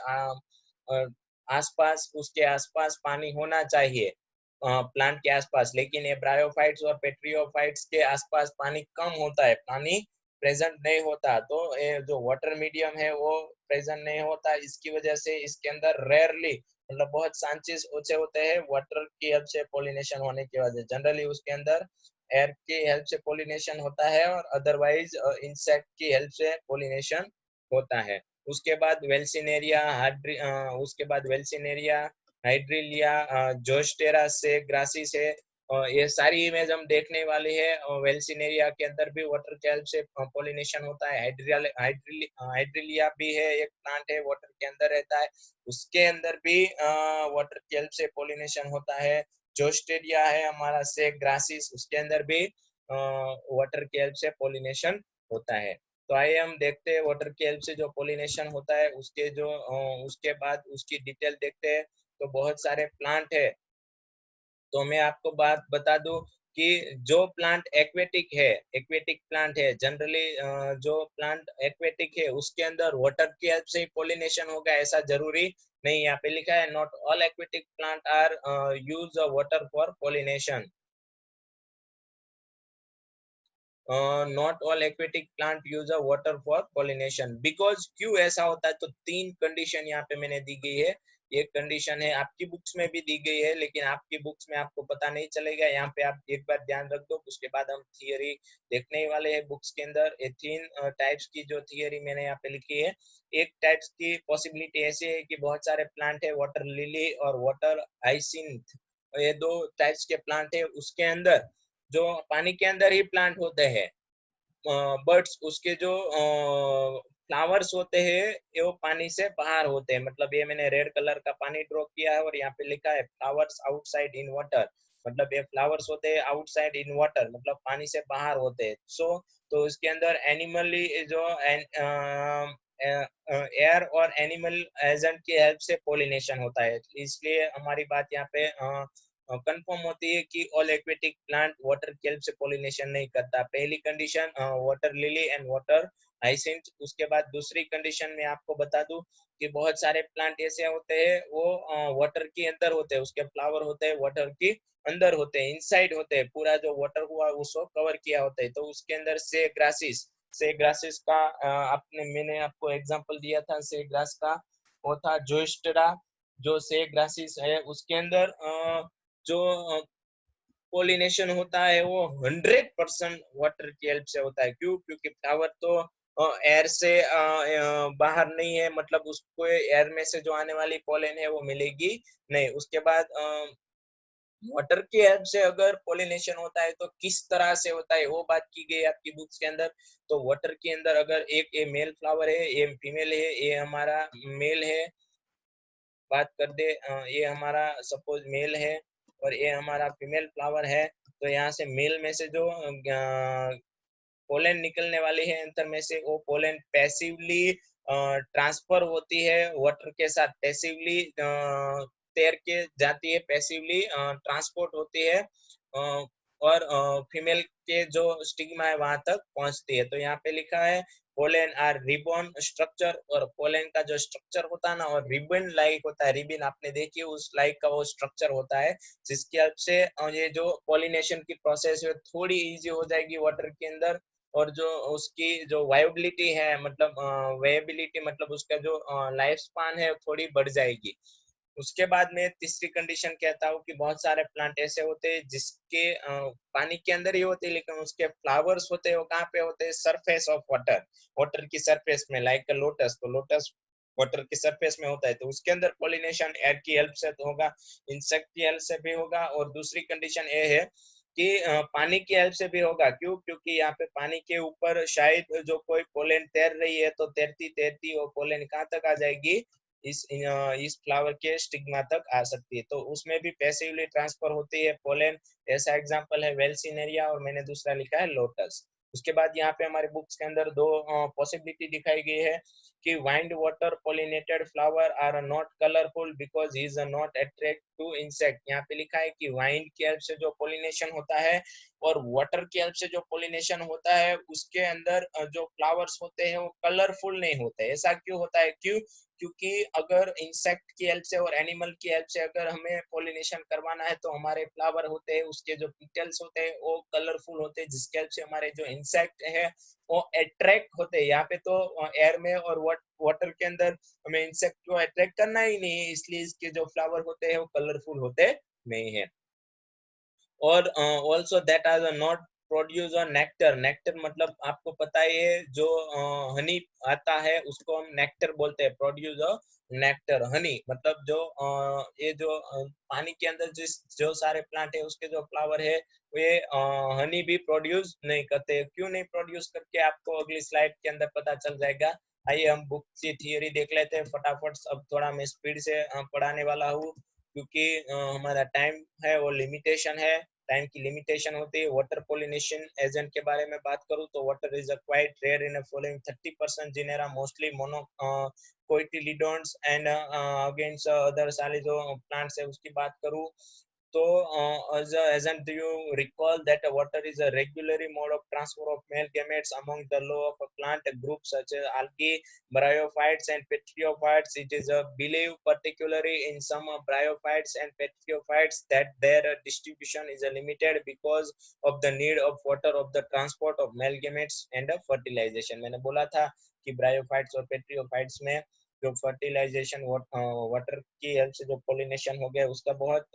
आसपास, उसके आसपास पानी होना चाहिए प्लांट के आसपास। लेकिन ये ब्रायोफाइट्स और पेट्रियोफाइट्स के आसपास पानी कम होता है, पानी प्रेजेंट नहीं होता, तो ये जो वाटर मीडियम है वो प्रेजेंट नहीं होता। इसकी वजह से इसके अंदर रेयरली, मतलब बहुत चांसेस ओछे होते हैं वाटर की हेल्प से पॉलिनेशन होने की वजह। जनरली उसके अंदर एयर की हेल्प से पॉलिनेशन होता है और अदरवाइज इंसेक्ट की हेल्प से पॉलिनेशन होता है। उसके बाद वेल्सिनेरिया उसके बाद वेल्सिनेरिया, हाइड्रिलिया, जोस्टेरा से ग्रासिस है। ये सारी इमेज हम देखने वाली है। वेल्सिनेरिया के अंदर भी वाटर के हेल्प से पॉलिनेशन होता है। हाइड्रिलिया भी है, एक प्लांट है वाटर के अंदर रहता है, उसके अंदर भी वाटर के हेल्प से पॉलिनेशन होता है। जोस्टेरिया है हमारा से ग्रासिस, उसके अंदर भी वाटर के हेल्प से पॉलिनेशन होता है। तो आइए हम देखते हैं वाटर की हेल्प से जो पॉलिनेशन होता है उसके जो उसके बाद उसकी डिटेल देखते हैं। तो बहुत सारे प्लांट है, तो मैं आपको बात बता दूं कि जो प्लांट एक्वेटिक है, एक्वेटिक प्लांट है जनरली, जो प्लांट एक्वेटिक है उसके अंदर वाटर की हेल्प से ही पॉलिनेशन होगा ऐसा जरूरी नहीं। यहाँ पे लिखा है not all aquatic plant are use water for pollination. Not all aquatic plant use a water for pollination because, क्यों ऐसा होता है? तो तीन कंडीशन यहाँ पे मैंने दी गई है। एक कंडीशन है आपकी बुक्स में भी दी गई है, लेकिन आपकी बुक्स में आपको पता नहीं चलेगा। यहाँ पे आप एक बार ध्यान रख दो, उसके बाद हम थियरी देखने ही वाले हैं बुक्स के अंदर। ये तीन टाइप्स की जो थियरी मैंने यहाँ पे लिखी है। एक टाइप्स की पॉसिबिलिटी ऐसी है कि बहुत सारे प्लांट है, वाटर लिली और वाटर हाइसिंथ, ये दो टाइप्स के प्लांट है। उसके अंदर जो पानी के अंदर ही प्लांट होते हैं, बर्ड्स उसके जो फ्लावर्स होते हैं ये वो पानी से बाहर होते हैं। मतलब ये मैंने रेड कलर का पानी ड्रॉ किया है और यहाँ पे लिखा है फ्लावर्स आउटसाइड इन वाटर, मतलब ये फ्लावर्स होते हैं आउटसाइड इन वाटर, मतलब पानी से बाहर होते हैं। तो इसके अंदर एनिमली जो एयर और एनिमल एजेंट की हेल्प से पॉलिनेशन होता है। इसलिए हमारी बात यहाँ पे कंफर्म होती है कि ऑल एक्वेटिक प्लांट वाटर की हेल्प से पॉलिनेशन नहीं करता। पहली condition water lily and water hyacinth. उसके बाद दूसरी कंडीशन में आपको बता दूं कि बहुत सारे प्लांट ऐसे होते हैं वो वाटर के अंदर होते हैं, उसके फ्लावर होते हैं वाटर के अंदर होते हैं, इनसाइड होते हैं, पूरा जो वाटर हुआ उसको कवर किया होता है। तो उसके अंदर से ग्रासिस का आपने मैंने आपको एग्जांपल दिया था से ग्रास का, वो था जोस्टेरा। जो से ग्रासिस है उसके अंदर जो पोलिनेशन होता है वो 100% वाटर की हेल्प से होता है। क्यों? क्योंकि फ्लावर तो एयर से बाहर नहीं है, मतलब उसको एयर में से जो आने वाली पोलन है वो मिलेगी नहीं। उसके बाद वाटर की हेल्प से अगर पोलिनेशन होता है तो किस तरह से होता है वो बात की गई आपकी बुक्स के अंदर। तो वाटर के अंदर अगर एक ये मेल फ्लावर है, ये फीमेल है, ये हमारा मेल है, बात कर दे ये हमारा सपोज मेल है और ये हमारा फीमेल फ्लावर है। तो यहाँ से मेल में से जो पोलन निकलने वाली है अंतर में से, वो पोलन पैसिवली ट्रांसफर होती है वाटर के साथ, पैसिवली तैर के जाती है, पैसिवली ट्रांसपोर्ट होती है और फीमेल के जो स्टिग्मा है वहां तक पहुंचती है। तो यहाँ पे लिखा है पोलन आर रिबन स्ट्रक्चर, और पोलन का जो स्ट्रक्चर होता है ना और रिबन लाइक होता है, रिबन आपने देखी उस लाइक का वो स्ट्रक्चर होता है, जिसकी हेल्प से ये जो पॉलिनेशन की प्रोसेस है थोड़ी इजी हो जाएगी वाटर के अंदर। और जो उसकी जो वायबिलिटी है, मतलब वेबिलिटी, मतलब उसका जो लाइफ स्पान है थोड़ी बढ़ जाएगी। उसके बाद में तीसरी कंडीशन कहता हूँ कि बहुत सारे प्लांट ऐसे होते हैं जिसके पानी के अंदर ही होते हैं, लेकिन उसके फ्लावर्स होते हैं वो कहाँ पे होते हैं? सरफेस ऑफ वाटर, वाटर की सरफेस में, लाइक लोटस। तो लोटस वाटर की सरफेस में होता है, तो उसके अंदर पॉलिनेशन एयर की हेल्प से तो होगा, इंसेक्ट की हेल्प से भी होगा, और दूसरी कंडीशन ये है कि पानी की हेल्प से भी होगा। क्यों? क्योंकि यहाँ पे पानी के ऊपर शायद जो कोई पोलन तैर रही है, तो तैरती तैरती वो पोलन कहाँ तक आ जाएगी? इस फ्लावर के स्टिग्मा तक आ सकती है, तो उसमें भी पैसिवली ट्रांसफर होती है पोलन। ऐसा एग्जांपल है वेल्सिनेरिया और मैंने दूसरा लिखा है लोटस। उसके बाद यहाँ पे हमारे बुक्स के अंदर दो पॉसिबिलिटी दिखाई गई है कि wind water pollinated flower are not colourful because is not attract to insect. यहाँ पे लिखा है कि वाइंड की हेल्प से जो पोलिनेशन होता है और वाटर की हेल्प से जो पोलिनेशन होता है उसके अंदर जो फ्लावर्स होते हैं वो कलरफुल नहीं होते। ऐसा क्यों होता है? क्योंकि अगर इंसेक्ट की हेल्प से और एनिमल की हेल्प से अगर हमें पोलिनेशन करवाना है तो हमारे फ्लावर होते हैं उसके जो पिटल्स होते हैं वो कलरफुल होते हैं, जिसके हेल्प से हमारे जो इंसेक्ट है वो अट्रैक्ट होते हैं। यहाँ पे तो एयर में और वाटर के अंदर हमें इंसेक्ट को अट्रैक्ट करना ही नहीं है, इसलिए इसके जो फ्लावर होते हैं वो कलरफुल होते नहीं है। और also that are not produce और नेक्टर। नेक्टर मतलब आपको पता ही है जो हनी आता है उसको हम नेक्टर बोलते हैं। प्रोड्यूस और नेक्टर हनी मतलब जो ये जो पानी के अंदर जिस जो सारे प्लांट है उसके जो फ्लावर है वे हनी भी प्रोड्यूस नहीं करते। क्यों नहीं प्रोड्यूस करके आपको अगली स्लाइड के अंदर पता चल जाएगा। आइए हम बुक की थियोरी देख लेते हैं फटाफट। अब थोड़ा मैं स्पीड से पढ़ाने वाला हूँ क्योंकि हमारा टाइम है वो लिमिटेशन है। टाइम की लिमिटेशन होती है। वाटर पोलिनेशन एजेंट के बारे में बात करूं तो water is a quite rare in following 30% genera mostly monocotyledons and against other सारे जो प्लांट्स है उसकी बात करूं तो as do you recall that water is a regulatory mode of transfer of male gametes among the law of a plant group such as algae, bryophytes and petriophytes? It is a believed particularly in some bryophytes and petriophytes that their distribution is limited because of the need of water of the transport of male gametes and fertilization. मैंने बोला था कि bryophytes और पेट्रियोफाइट्स में जो fertilisation water की help से जो पोलिनेशन हो गया उसका बहुत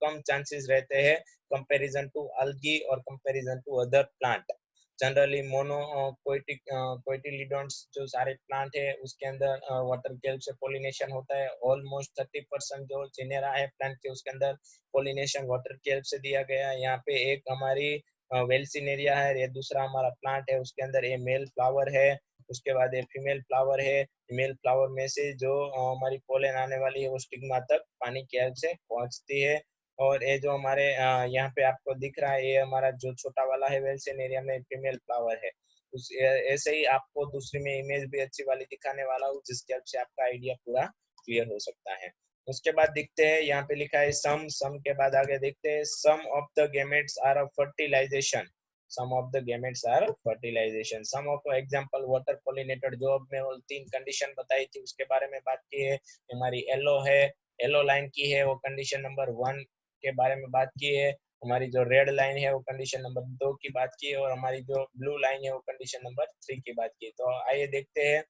कम चांसेस रहते हैं कंपैरिजन टू अल्गी और comparison to other plant. Generally monocotyledons जो सारे प्लांट है उसके अंदर वाटर की हेल्प से पोलिनेशन होता है। ऑलमोस्ट 30% जो जिनेरा है प्लांट के उसके अंदर पोलिनेशन वाटर की हेल्प से दिया गया है। यहाँ पे एक हमारी वेल्सिनेरिया है, ये दूसरा हमारा प्लांट है उसके अंदर ये मेल फ्लावर है, उसके बाद ये फीमेल फ्लावर है। फीमेल फ्लावर में से जो हमारी पोलन आने वाली है वो स्टिग्मा तक पानी की हेल्प से पहुंचती है। और ये जो हमारे यहाँ पे आपको दिख रहा है ये हमारा जो छोटा वाला है वेल्सिनेरिया में फीमेल फ्लावर है। उस ऐसे ही आपको दूसरी में इमेज भी अच्छी वाली दिखाने वाला हूँ जिसके हेल्प से आपका आइडिया पूरा क्लियर हो सकता है। उसके बाद देखते हैं यहाँ पे लिखा है सम के बाद आगे देखते हैं some of the gametes are a fertilization. some of the gametes are fertilization। some of example water pollinated जो अब मैं वो 3 कंडीशन बताई थी उसके बारे में बात की है। हमारी येलो है, येलो लाइन की है वो कंडीशन नंबर 1 के बारे में बात की है। हमारी जो रेड लाइन है वो कंडीशन नंबर 2 की बात की है और हमारी जो ब्लू लाइन है वो कंडीशन नंबर 3 की बात की है। तो आइए देखते हैं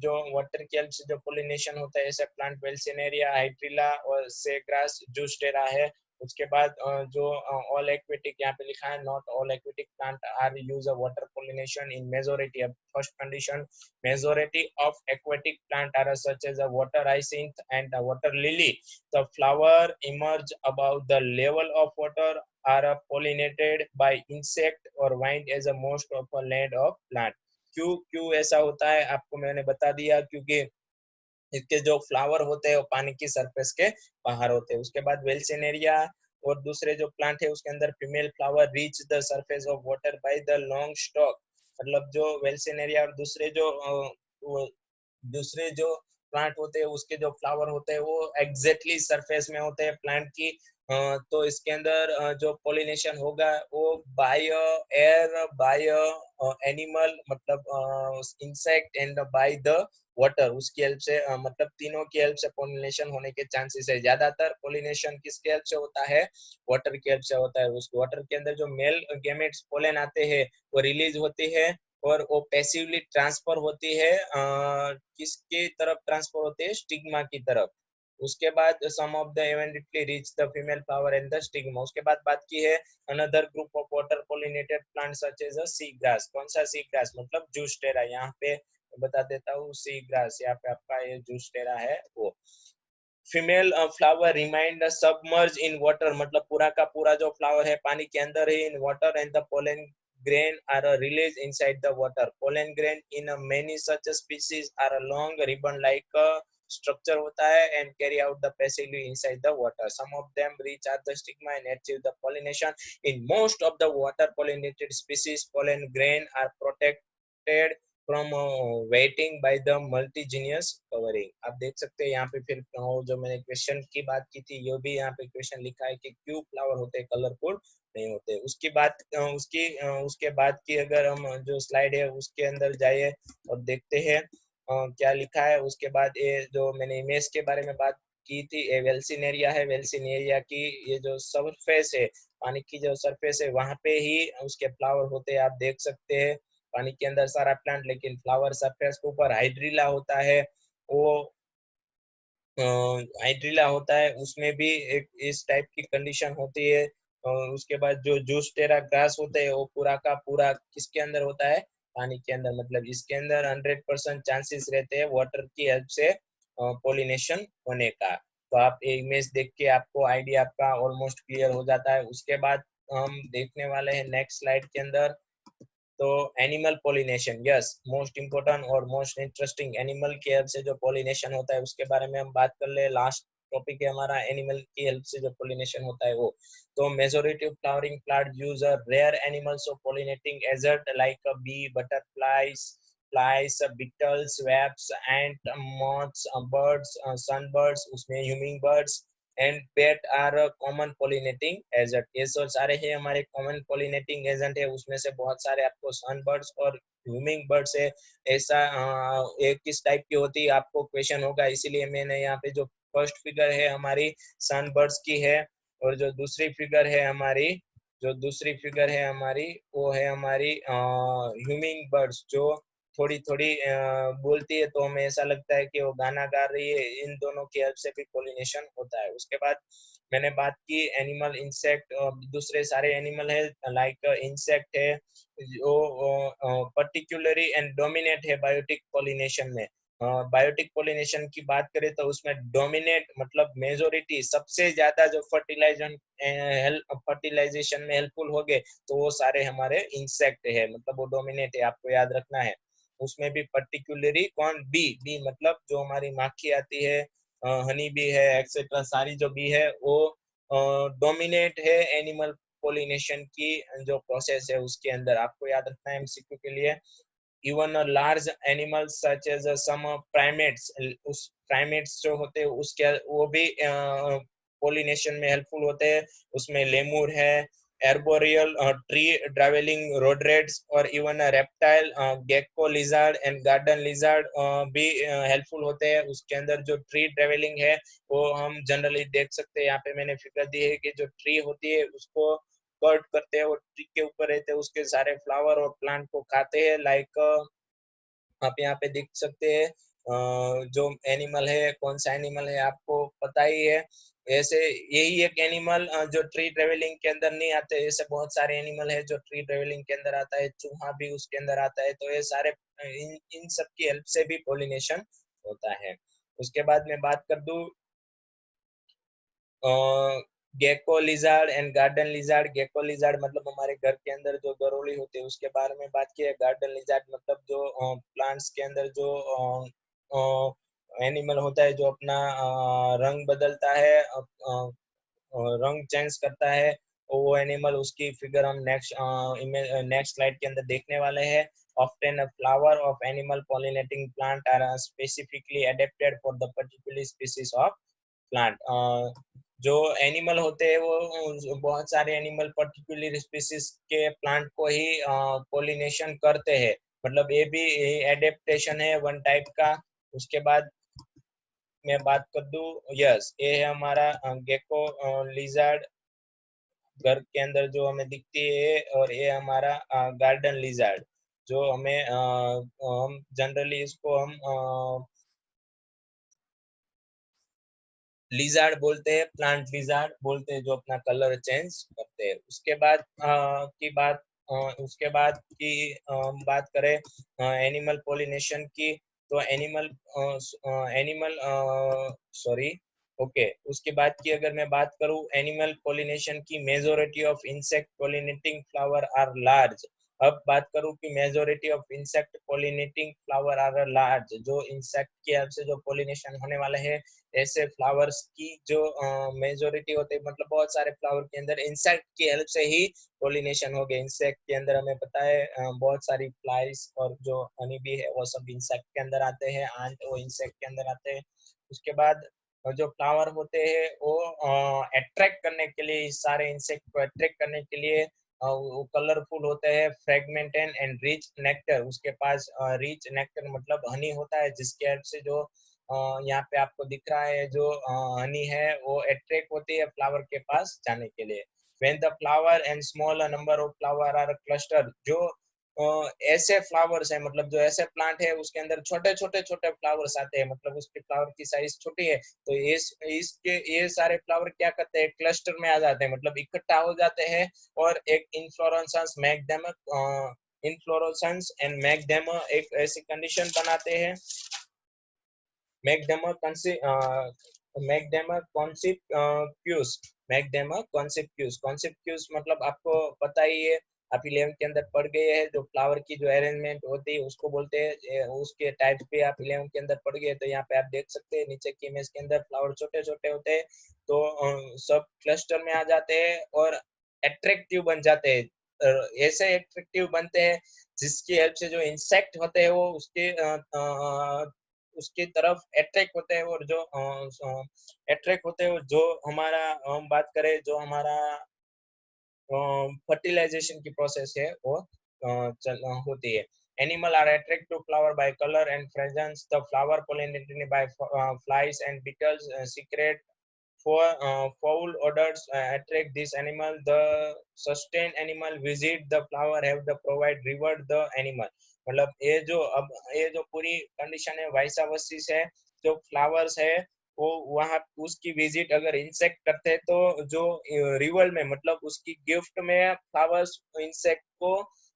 जो वाटर की हेल्प से जो पोलिनेशन होता है ऐसे प्लांट वेल्सिनेरिया, हाइड्रिला और सेग्रास जूस्टेरा है। उसके बाद जो ऑल एक्वेटिक यहाँ पे लिखा है not all aquatic plant are use a water pollination in majority. अब first condition majority of aquatic plant are such as a water hyacinth and water lily. The flower emerge about the level of water are pollinated by insect और wind as a most of a land of plant. क्यों क्यों ऐसा होता है आपको मैंने बता दिया, क्योंकि इसके जो फ्लावर होते हैं वो पानी की सरफेस के बाहर होते हैं। उसके बाद वेल्सिनेरिया और दूसरे जो प्लांट है उसके अंदर female flower reach the surface of water by the long stock. मतलब जो वेल्सिनेरिया और दूसरे जो प्लांट होते हैं उसके जो फ्लावर होते हैं वो एग्जैक्टली सरफेस में होते हैं प्लांट की। तो इसके अंदर जो पोलिनेशन होगा वो बाय एयर, बाय एनिमल मतलब insect and by the water, उसकी हेल्प से मतलब तीनों की हेल्प से पोलिनेशन होने के चांसेस है। ज्यादातर पोलिनेशन किसके हेल्प से होता है? वाटर की हेल्प से होता है। उस वाटर के अंदर जो मेल गेमेट्स पोलन आते हैं वो रिलीज होती है और वो पैसिवली ट्रांसफर होती है किसकी तरफ ट्रांसफर होती है? स्टिग्मा की तरफ। उसके बाद some of the eventually reach the female flower and the stigma. उसके बाद बात की है another group of water pollinated plant such as a sea grass. कौन सा सी ग्रास? मतलब जूस्टेरा। यहाँ पे बता देता हूँ सी ग्रास, यहाँ पे आपका ये जूस्टेरा है वो। Female flower remind submerge in water, मतलब पूरा का पूरा जो फ्लावर है पानी के अंदर है in water and the pollen grain are released inside the water. Pollen grain in many such species are a long ribbon like structure होता है and carry out the passively inside the water. Some of them reach out the stigma and achieve the pollination. In most of the water pollinated species, pollen grain are protected from waiting by the multigenous covering. आप देख सकते हैं यहाँ पे फिर जो मैंने question की बात की थी, ये भी यहाँ पे क्वेश्चन लिखा है कि क्यों फ्लावर होते हैं कलरफुल नहीं होते। उसकी बात उसके बाद की अगर हम जो स्लाइड है उसके अंदर जाइए और देखते हैं क्या लिखा है। उसके बाद ये जो मैंने इमेज के बारे में बात की थी, ये वेल्सिनेरिया है। वेल्सिनेरिया की ये जो सरफेस है, पानी की जो सरफेस है, वहां पे ही उसके फ्लावर होते हैं। आप देख सकते हैं पानी के अंदर सारा प्लांट, लेकिन फ्लावर सरफेस के ऊपर हाइड्रिला होता है। वो हाइड्रिला होता है, उसमें भी एक इस टाइप की कंडीशन होती है। उसके बाद जो जूस्टेरा ग्रास होते हैं वो पूरा का पूरा किसके अंदर होता है, पानी के अंदर। मतलब इसके अंदर 100% चांसेस रहते हैं वाटर की हेल्प से पोलिनेशन होने का। तो आप ये इमेज देख के आपको आइडिया आपका ऑलमोस्ट क्लियर हो जाता है। उसके बाद हम देखने वाले हैं नेक्स्ट स्लाइड के अंदर, तो animal pollination, yes most important और मोस्ट इंटरेस्टिंग एनिमल की हेल्प से जो पोलिनेशन होता है उसके बारे में हम बात कर ले। लास्ट टॉपिक है हमारा एनिमल की हेल्प से जो पोलिनेशन होता है वो। तो majority of flowering plant use a rare animals of pollinating agent like bee, butterflies, flies, beetles, wasps, ant, moths, birds, sunbirds, उसमें humming birds and bat are common pollinating agent। ये सब सारे हैं हमारे common pollinating agent है। उसमें से बहुत सारे आपको sunbirds और humming birds है। ऐसा एक किस टाइप की होती है आपको क्वेश्चन होगा, इसीलिए मैंने यहाँ पे जो फर्स्ट फिगर है हमारी sunbirds की है, और जो दूसरी फिगर है हमारी वो है हमारी ह्यूमिंग बर्ड्स, जो थोड़ी थोड़ी बोलती है तो हमें ऐसा लगता है कि वो गाना गा रही है। इन दोनों की हेल्प से भी पोलिनेशन होता है। उसके बाद मैंने बात की एनिमल, इंसेक्ट, दूसरे सारे एनिमल है लाइक इंसेक्ट है जो पर्टिकुलरली एंड डोमिनेट है बायोटिक पोलिनेशन में। बायोटिक पोलिनेशन की बात करें तो उसमें डोमिनेट मतलब मेजोरिटी, सबसे ज्यादा जो फर्टिलाइजेशन में हेल्पफुल हो गए तो वो सारे हमारे इंसेक्ट है, मतलब वो डोमिनेट है, आपको याद रखना है। उसमें भी पर्टिकुलरली कौन, बी, बी मतलब जो हमारी माखी आती है, हनी बी है, एक्सेट्रा सारी जो बी है वो डोमिनेट है एनिमल पोलिनेशन की जो प्रोसेस है उसके अंदर। आपको याद रखना है एमसीक्यू के लिए। Even large animals such as some primates, उस प्राइमेट्स जो होते हैं उसके वो भी पोलिनेशन में हेल्पफुल होते हैं। उसमें लेमूर है, एर्बोरियल, ट्री ट्रैवलिंग रोडरेट्स, और even reptile, gecko lizard and garden lizard भी हेल्पफुल होते हैं। उसके अंदर जो ट्री ट्रैवलिंग है वो हम जनरली देख सकते हैं। यहाँ पे मैंने फिगर दी है कि जो ट्री होती है उसको कट करते हैं, वो ट्री के ऊपर रहते हैं, उसके सारे फ्लावर और प्लांट को खाते हैं। लाइक आप यहाँ पे देख सकते हैं जो एनिमल है, कौन सा एनिमल है आपको पता ही है। ऐसे यही एक एनिमल जो ट्री ट्रेवलिंग के अंदर नहीं आते, ऐसे बहुत सारे एनिमल है जो ट्री ट्रेवलिंग के अंदर आता है। चूहा भी उसके अंदर आता है। तो ये सारे इन सब की हेल्प से भी पोलिनेशन होता है। उसके बाद मैं बात कर दूं gecko lizard and garden lizard. Gecko lizard मतलब हमारे घर के अंदर जो गरोली होती है उसके बारे में बात की है। गार्डन लिजार्ड मतलब जो प्लांट्स के अंदर जो एनिमल होता है जो अपना रंग बदलता है, रंग चेंज करता है, वो एनिमल, उसकी फिगर हम नेक्स्ट स्लाइड के अंदर देखने वाले हैं। Often a flower of animal pollinating plant are specifically adapted for the particular species of plant। जो एनिमल होते हैं वो बहुत सारे एनिमल पर्टिकुलर स्पीसीज के प्लांट को ही पोलिनेशन करते हैं। मतलब ये भी एडेप्टेशन है वन टाइप का। उसके बाद मैं बात कर दूं, यस ये है हमारा गेको लिजार्ड, घर के अंदर जो हमें दिखती है, और ये हमारा गार्डन लिजार्ड जो हमें हम जनरली इसको हम लिजार्ड बोलते हैं, प्लांट लिजार्ड बोलते हैं, जो अपना कलर चेंज करते हैं। उसके बाद उसके बाद की हम बात करें एनिमल पोलिनेशन की, तो एनिमल सॉरी ओके उसके बाद की अगर मैं बात करूं एनिमल पोलिनेशन की, majority of insect pollinating flower are large. अब बात करूं कि majority of insect pollinating flower are large, जो इंसेक्ट की हेल्प से जो पॉलिनेशन होने वाले हैं ऐसे फ्लावर्स की जो मेजोरिटी होते हैं, मतलब बहुत सारे फ्लावर के अंदर इंसेक्ट की हेल्प से ही पॉलिनेशन हो गया। इंसेक्ट के अंदर हमें पता है बहुत सारी फ्लाइज और जो हनी बी है वो सब इंसेक्ट के अंदर आते हैं, आंट वो इंसेक्ट के अंदर आते हैं। उसके बाद जो फ्लावर होते हैं वो अट्रैक्ट करने के लिए, इस सारे इंसेक्ट को अट्रैक्ट करने के लिए वो कलरफुल होते हैं, फ्रेगमेंटेड एंड रिच नेक्टर, उसके पास रिच नेक्टर मतलब हनी होता है, जिसके हेल्प से जो यहाँ पे आपको दिख रहा है जो हनी है वो अट्रैक्ट होती है फ्लावर के पास जाने के लिए। when the flower and small number of flower are clustered, जो ऐसे फ्लावर्स है मतलब जो ऐसे प्लांट है उसके अंदर छोटे छोटे छोटे फ्लावर्स आते हैं, मतलब उसके फ्लावर की साइज छोटी है, तो इसके ये सारे फ्लावर क्या करते हैं, क्लस्टर में आ जाते हैं, मतलब इकट्ठा हो जाते हैं और एक inflorescence make them inflorescence and make them एक ऐसी कंडीशन बनाते हैं, make them a make them a conspicuous, make them a conspicuous मतलब आपको पता ही है, आप 11 के अंदर पढ़ गए हैं, जो फ्लावर की जो अरेंजमेंट होती है उसको बोलते हैं, उसके टाइप्स पे आप 11 के अंदर पढ़ गए, तो यहाँ पे आप देख सकते हैं नीचे की इमेज के अंदर फ्लावर छोटे छोटे होते हैं, तो सब क्लस्टर में आ जाते हैं और अट्रैक्टिव बन जाते हैं, ऐसे अट्रैक्टिव बनते हैं जिसकी हेल्प से जो इंसेक्ट होते हैं वो उसकी तरफ अट्रैक्ट होते हैं, और जो अट्रैक्ट होते हैं जो हमारा हम बात करें जो हमारा फर्टिलाइजेशन की प्रोसेस है वो होती है। Animal are attract to flower by colour and fragrance, the flower pollinated by flies and beetles secrete for foul odors attract this animal. The sustained animal visit the flower have the provide reward the animal, मतलब ये जो पूरी condition है वैसा versus है, जो flowers है वो वहां उसकी विजिट अगर इंसेक्ट करते हैं तो जो रिवल में मतलब उसकी गिफ्ट में फ्लावर्स इंसेक्ट को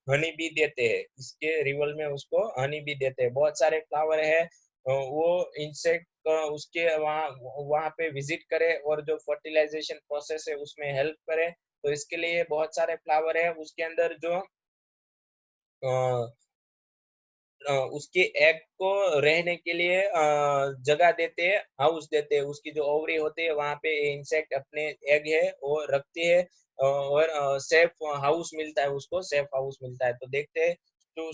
हनी भी देते हैं, इसके रिवल में उसको हनी भी देते हैं। बहुत सारे फ्लावर है वो इंसेक्ट उसके वहाँ वहाँ पे विजिट करे और जो फर्टिलाइजेशन प्रोसेस है उसमें हेल्प करे, तो इसके लिए बहुत सारे फ्लावर है उसके अंदर जो उसके एग को रहने के लिए जगह देते हैं, हाउस देते हैं, उसकी जो ओवरी होती है वहां पे इंसेक्ट अपने एग है वो रखती है और सेफ हाउस मिलता है, उसको सेफ हाउस मिलता है। तो देखते हैं to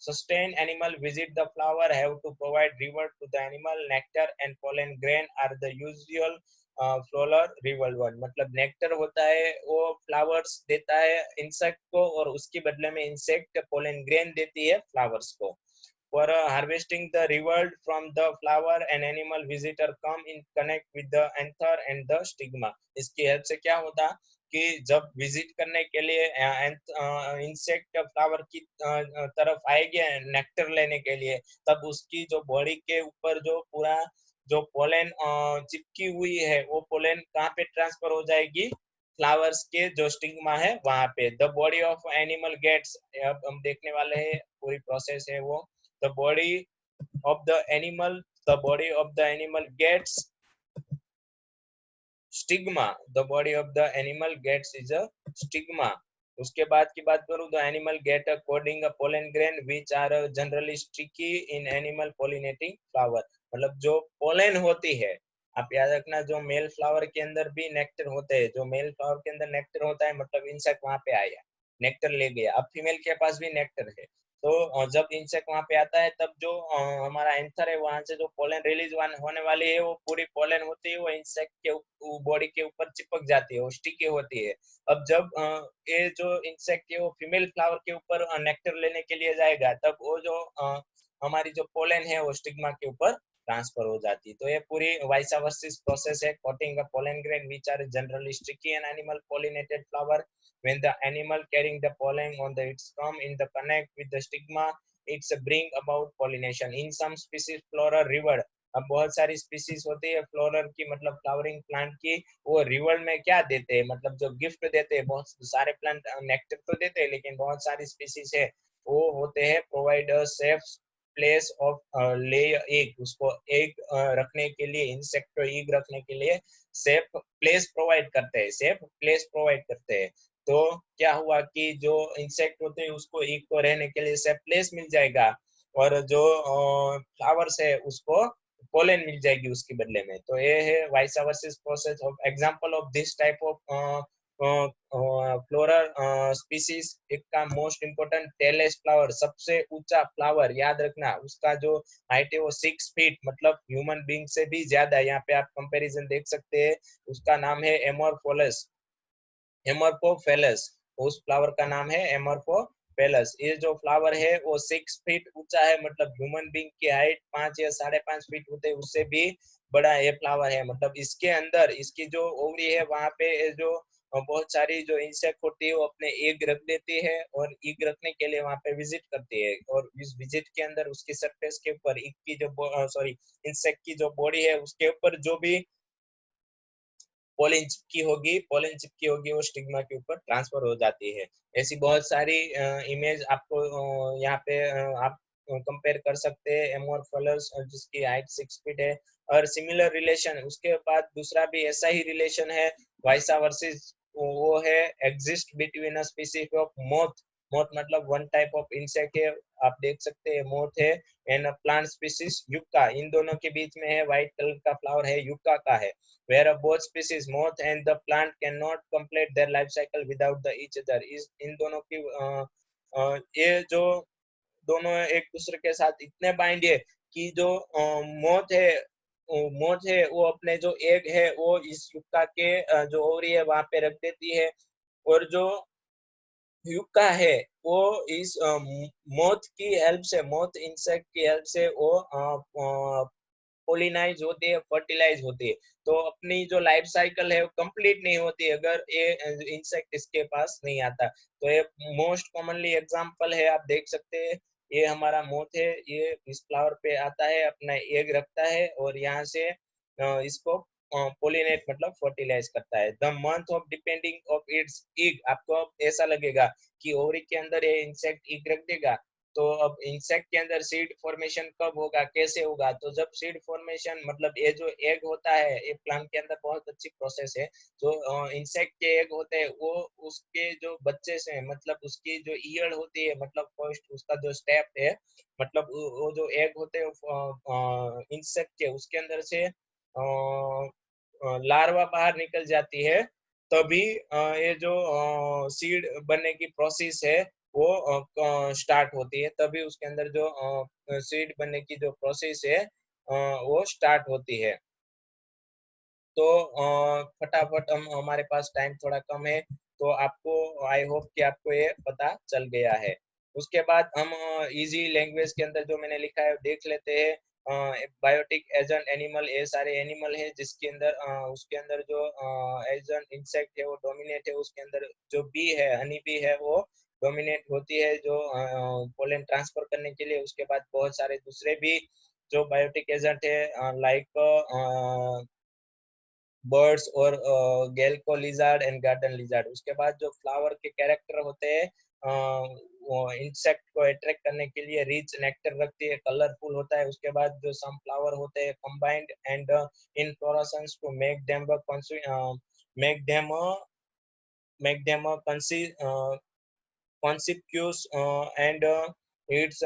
sustain animal visit the flower have to provide reward to the animal, nectar and pollen grain are the usual floral reward one, मतलब नेक्टर होता है वो फ्लावर्स देता है इंसेक्ट को और उसके बदले में इंसेक्ट पोलन ग्रेन देती है फ्लावर्स को। For harvesting the reward from the flower, an animal visitor come in connect with the anther and the stigma, इसकी हेल्प से क्या होता कि जब विजिट करने के लिए इंसेक्ट फ्लावर की तरफ आएगी नेक्टर लेने के लिए, तब उसकी जो बॉडी के ऊपर जो पूरा जो पोलन चिपकी हुई है वो पोलन कहाँ पे ट्रांसफर हो जाएगी, फ्लावर्स के जो स्टिग्मा है वहां पे। The body of animal gets, अब हम देखने वाले हैं पूरी प्रोसेस है वो। The body of the animal, the body of the animal gets stigma, the body of the animal gets is a stigma. उसके बाद की बात करूं, the animal get a coding a pollen grain which are generally sticky in animal pollinating flower, मतलब जो pollen होती है, आप याद रखना जो मेल फ्लावर के अंदर भी नेक्टर होते हैं, जो मेल फ्लावर के अंदर नेक्टर होता है मतलब इंसेक्ट वहां पे आया नेक्टर ले गया, अब फीमेल के पास भी नेक्टर है, तो जब इंसेक्ट वहां पे आता है तब जो हमारा एंथर है वहां से जो पोलन रिलीज होने वाली है वो पूरी पोलन होती है वो इंसेक्ट के बॉडी के ऊपर चिपक जाती है, वो स्टिकी होती है। अब जब ये जो इंसेक्ट है वो फीमेल फ्लावर के ऊपर नेक्टर लेने के लिए जाएगा, तब वो जो हमारी जो पोलन है वो स्टिग्मा के ऊपर ट्रांसफर हो जाती है। तो ये पूरी वाइसा वर्सिस प्रोसेस है, coating a pollen grain which are generally sticky in animal pollinated flower. When the animal carrying the pollen on the its come in the connect with the stigma, it's a bring about pollination. In some species floral river, अब बहुत सारी species होती है floral की मतलब flowering plant की, वो river में क्या देते हैं मतलब जो गिफ्ट देते हैं, बहुत सारे प्लांट नेक्टर तो देते हैं लेकिन बहुत सारी स्पीसीज है वो होते हैं provide a safe place of ले एग, उसको एग रखने के लिए इंसेक्ट को एग रखने के लिए सेफ प्लेस प्रोवाइड करते हैं, सेफ प्लेस प्रोवाइड करते हैं। तो क्या हुआ कि जो इंसेक्ट होते हैं उसको एक को रहने के लिए सेफ प्लेस मिल जाएगा, और जो फ्लावर्स है उसको पोलन मिल जाएगी उसके बदले में। तो ये है vice versus process of example of this type of floral species. एक का मोस्ट इम्पोर्टेंट टेलेस फ्लावर, सबसे ऊंचा फ्लावर, याद रखना उसका जो हाइट है वो 6 फीट, मतलब ह्यूमन बीइंग से भी ज्यादा है। यहाँ पे आप कंपैरिजन देख सकते हैं। उसका नाम है एमोरफोलस, एमोरफोफेलस, उस फ्लावर का नाम है एमोरफोफेलस। ये जो फ्लावर है वो 6 फीट ऊंचा है, मतलब ह्यूमन बीइंग की हाइट 5 या 5.5 फीट होते हैं उससे भी बड़ा ये फ्लावर है। मतलब इसके अंदर इसकी जो ओवरी है वहां पे जो बहुत सारी जो इंसेक्ट होती है वो अपने एग रख देती है, और एग रखने के लिए वहां पे विजिट करती है, और इस विजिट के अंदर उसकी सरफेस के ऊपर एग की जो सॉरी इंसेक्ट की जो बॉडी है उसके ऊपर जो भी पोलिन चिपकी होगी वो स्टिग्मा के ऊपर ट्रांसफर हो जाती है। ऐसी बहुत सारी इमेज आपको यहाँ पे आप कंपेयर कर सकते हैं। एमोरफेलस जिसकी हाइट 6 फीट है, और सिमिलर रिलेशन उसके बाद दूसरा भी ऐसा ही रिलेशन है वाइसा वर्सेस, वो है exist between a species of moth. Moth मतलब वन टाइप ऑफ इंसेक्ट है, आप देख सकते हैं मोथ है, एंड प्लांट स्पीसीज युक्का, इन दोनों के बीच में है व्हाइट कलर का फ्लावर है, युक्का का है। where both species moth and the plant cannot complete their life cycle without the each other। इस इन दोनों की ये जो दोनों एक दूसरे के साथ इतने बाइंड है कि जो मोथ है मोथ है वो अपने जो एग है वो इस युक्का के जो ओवरी है वहां पे रख देती है, और जो युक्का है वो इस मोथ की हेल्प से, मोथ इंसेक्ट की हेल्प से वो पोलिनाइज होती है, फर्टिलाइज होती है। तो अपनी जो लाइफ साइकिल है वो कंप्लीट नहीं होती अगर ये इंसेक्ट इसके पास नहीं आता। तो ये मोस्ट कॉमनली एग्जांपल है, आप देख सकते हैं। ये हमारा मोथ है, ये इस फ्लावर पे आता है, अपना एग रखता है, और यहाँ से इसको पोलिनेट मतलब फर्टिलाइज करता है। The month of depending of its egg, आपको ऐसा लगेगा कि ओवरी के अंदर ये इंसेक्ट एग रख देगा, तो अब इंसेक्ट के अंदर सीड फॉर्मेशन कब होगा, कैसे होगा? तो जब सीड फॉर्मेशन मतलब ये जो एग होता है, ये प्लांट के अंदर बहुत अच्छी प्रोसेस है। जो इंसेक्ट के एग होते हैं वो उसके जो बच्चे से मतलब उसकी जो ईयर होती है, मतलब फर्स्ट उसका जो स्टेप है, मतलब वो जो एग होते हैं इंसेक्ट के, उसके अंदर से लार्वा बाहर निकल जाती है, तभी ये जो सीड बनने की प्रोसेस है वो स्टार्ट होती है, तभी उसके अंदर जो सीड बनने की जो प्रोसेस है वो स्टार्ट होती है। तो फटाफट हम हमारे पास टाइम थोड़ा कम है, तो आपको आई होप कि आपको ये पता चल गया है। उसके बाद हम इजी लैंग्वेज के अंदर जो मैंने लिखा है देख लेते हैं। बायोटिक एजेंट एनिमल, ये सारे एनिमल है जिसके अंदर उसके अंदर जो एजेंट इंसेक्ट है वो डोमिनेट है, उसके अंदर जो बी है, हनी बी है, वो डोमिनेट होती है जो पोलन ट्रांसफर करने के लिए। उसके बाद बहुत सारे दूसरे भी जो बायोटिक एजेंट है लाइक बर्ड्स और गेल्को लिजार्ड एंड गार्डन लिजार्ड। उसके बाद जो फ्लावर के कैरेक्टर होते हैं वो इंसेक्ट को अट्रैक्ट करने के लिए रिच नेक्टर रखती है, कलरफुल होता है। उसके बाद जो सम फ्लावर होते हैं combined and in fluorescence to make them make them conspicuous and its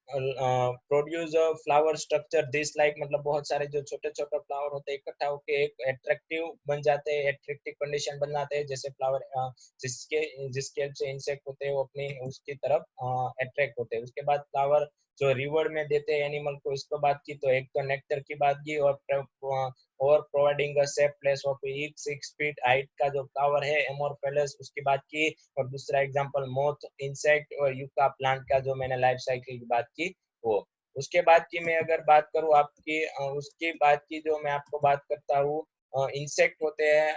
produce flower structure this like, मतलब बहुत सारे जो छोटे छोटे फ्लावर होते हैं इकट्ठा होकर एक एट्रैक्टिव बन जाते हैं, एट्रैक्टिव कंडीशन बन जाते हैं, जैसे फ्लावर जिसके हेल्प से इंसेक्ट होते हैं वो अपनी उसकी तरफ अट्रैक्ट होते हैं। उसके बाद फ्लावर जो रिवर्ड में देते हैं एनिमल को, इसको बात की तो एक तो नेक्टर की बात की, और providing a safe place of 6 feet height का जो फ्लावर है एमोरफेलस, उसकी बात की। और दूसरा एग्जांपल मोथ इंसेक्ट और यूका प्लांट का जो मैंने लाइफ साइकिल की बात की वो। उसके बाद की मैं अगर बात करूँ आपकी उसकी बात की जो मैं आपको बात करता हूँ इंसेक्ट होते हैं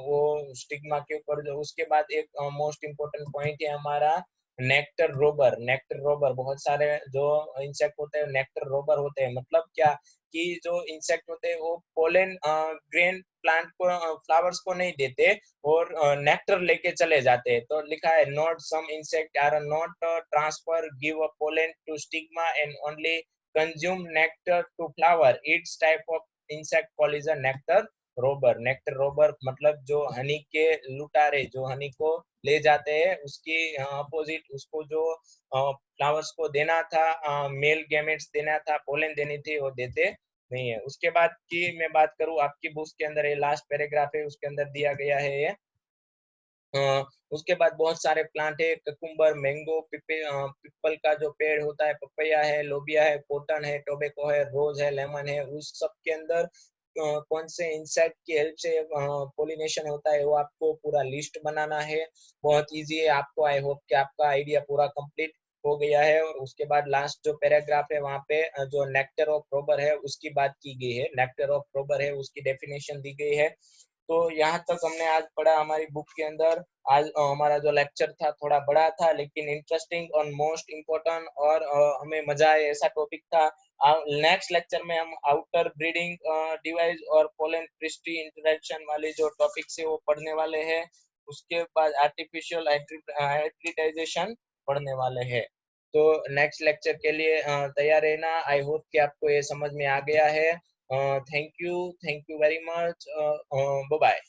वो स्टिग्मा के ऊपर जो। उसके बाद एक मोस्ट इम्पोर्टेंट पॉइंट है हमारा नेक्टर रोबर। नेक्टर रोबर, बहुत सारे जो इंसेक्ट होते हैं नेक्टर रोबर होते हैं, मतलब क्या कि जो इंसेक्ट होते हैं वो पोलन ग्रेन प्लांट को फ्लावर्स को नहीं देते और नेक्टर लेके चले जाते हैं। तो लिखा है not some insect are not transfer give a pollen to stigma and only consume nectar to flower, it's type of insect called is a nectar robber, nectar robber मतलब जो हनी के लुटारे, जो हनी को ले जाते हैं, उसकी अपोजिट उसको जो फ्लावर्स को देना था, मेल गैमेट्स देना था, पोलन देनी थी, वो देते नहीं है। उसके बाद की मैं बात करूं, आपकी बुक के अंदर ये लास्ट पैराग्राफ है, उसके अंदर दिया गया है ये। उसके बाद बहुत सारे प्लांट है, ककुम्बर, मैंगो, पिपल का जो पेड़ होता है, पपैया है, लोबिया है, कॉटन है, टोबैको है, रोज है, लेमन है, उस सब के अंदर कौन से इंसेक्ट की हेल्प से पोलिनेशन होता है, वो आपको पूरा लिस्ट बनाना है। बहुत इजी है, आपको आई होप कि आपका आइडिया पूरा कंप्लीट हो गया है। और उसके बाद लास्ट जो पैराग्राफ है वहाँ पे जो नेक्टर ऑफ रोबर है उसकी बात की गई है, नेक्टर ऑफ रोबर है उसकी डेफिनेशन दी गई है। तो यहाँ तक हमने आज पढ़ा हमारी बुक के अंदर। आज हमारा जो लेक्चर था थोड़ा बड़ा था, लेकिन इंटरेस्टिंग और मोस्ट इम्पोर्टेंट, और हमें मजा आए ऐसा टॉपिक था। नेक्स्ट लेक्चर में हम आउटर ब्रीडिंग डिवाइस और पोलन प्रिस्टी इंटरेक्शन वाले जो टॉपिक्स है वो पढ़ने वाले हैं। उसके बाद आर्टिफिशियल हाइब्रिडाइजेशन पढ़ने वाले हैं। तो नेक्स्ट लेक्चर के लिए तैयार रहना। आई होप कि आपको ये समझ में आ गया है। Thank you very much. Bye bye.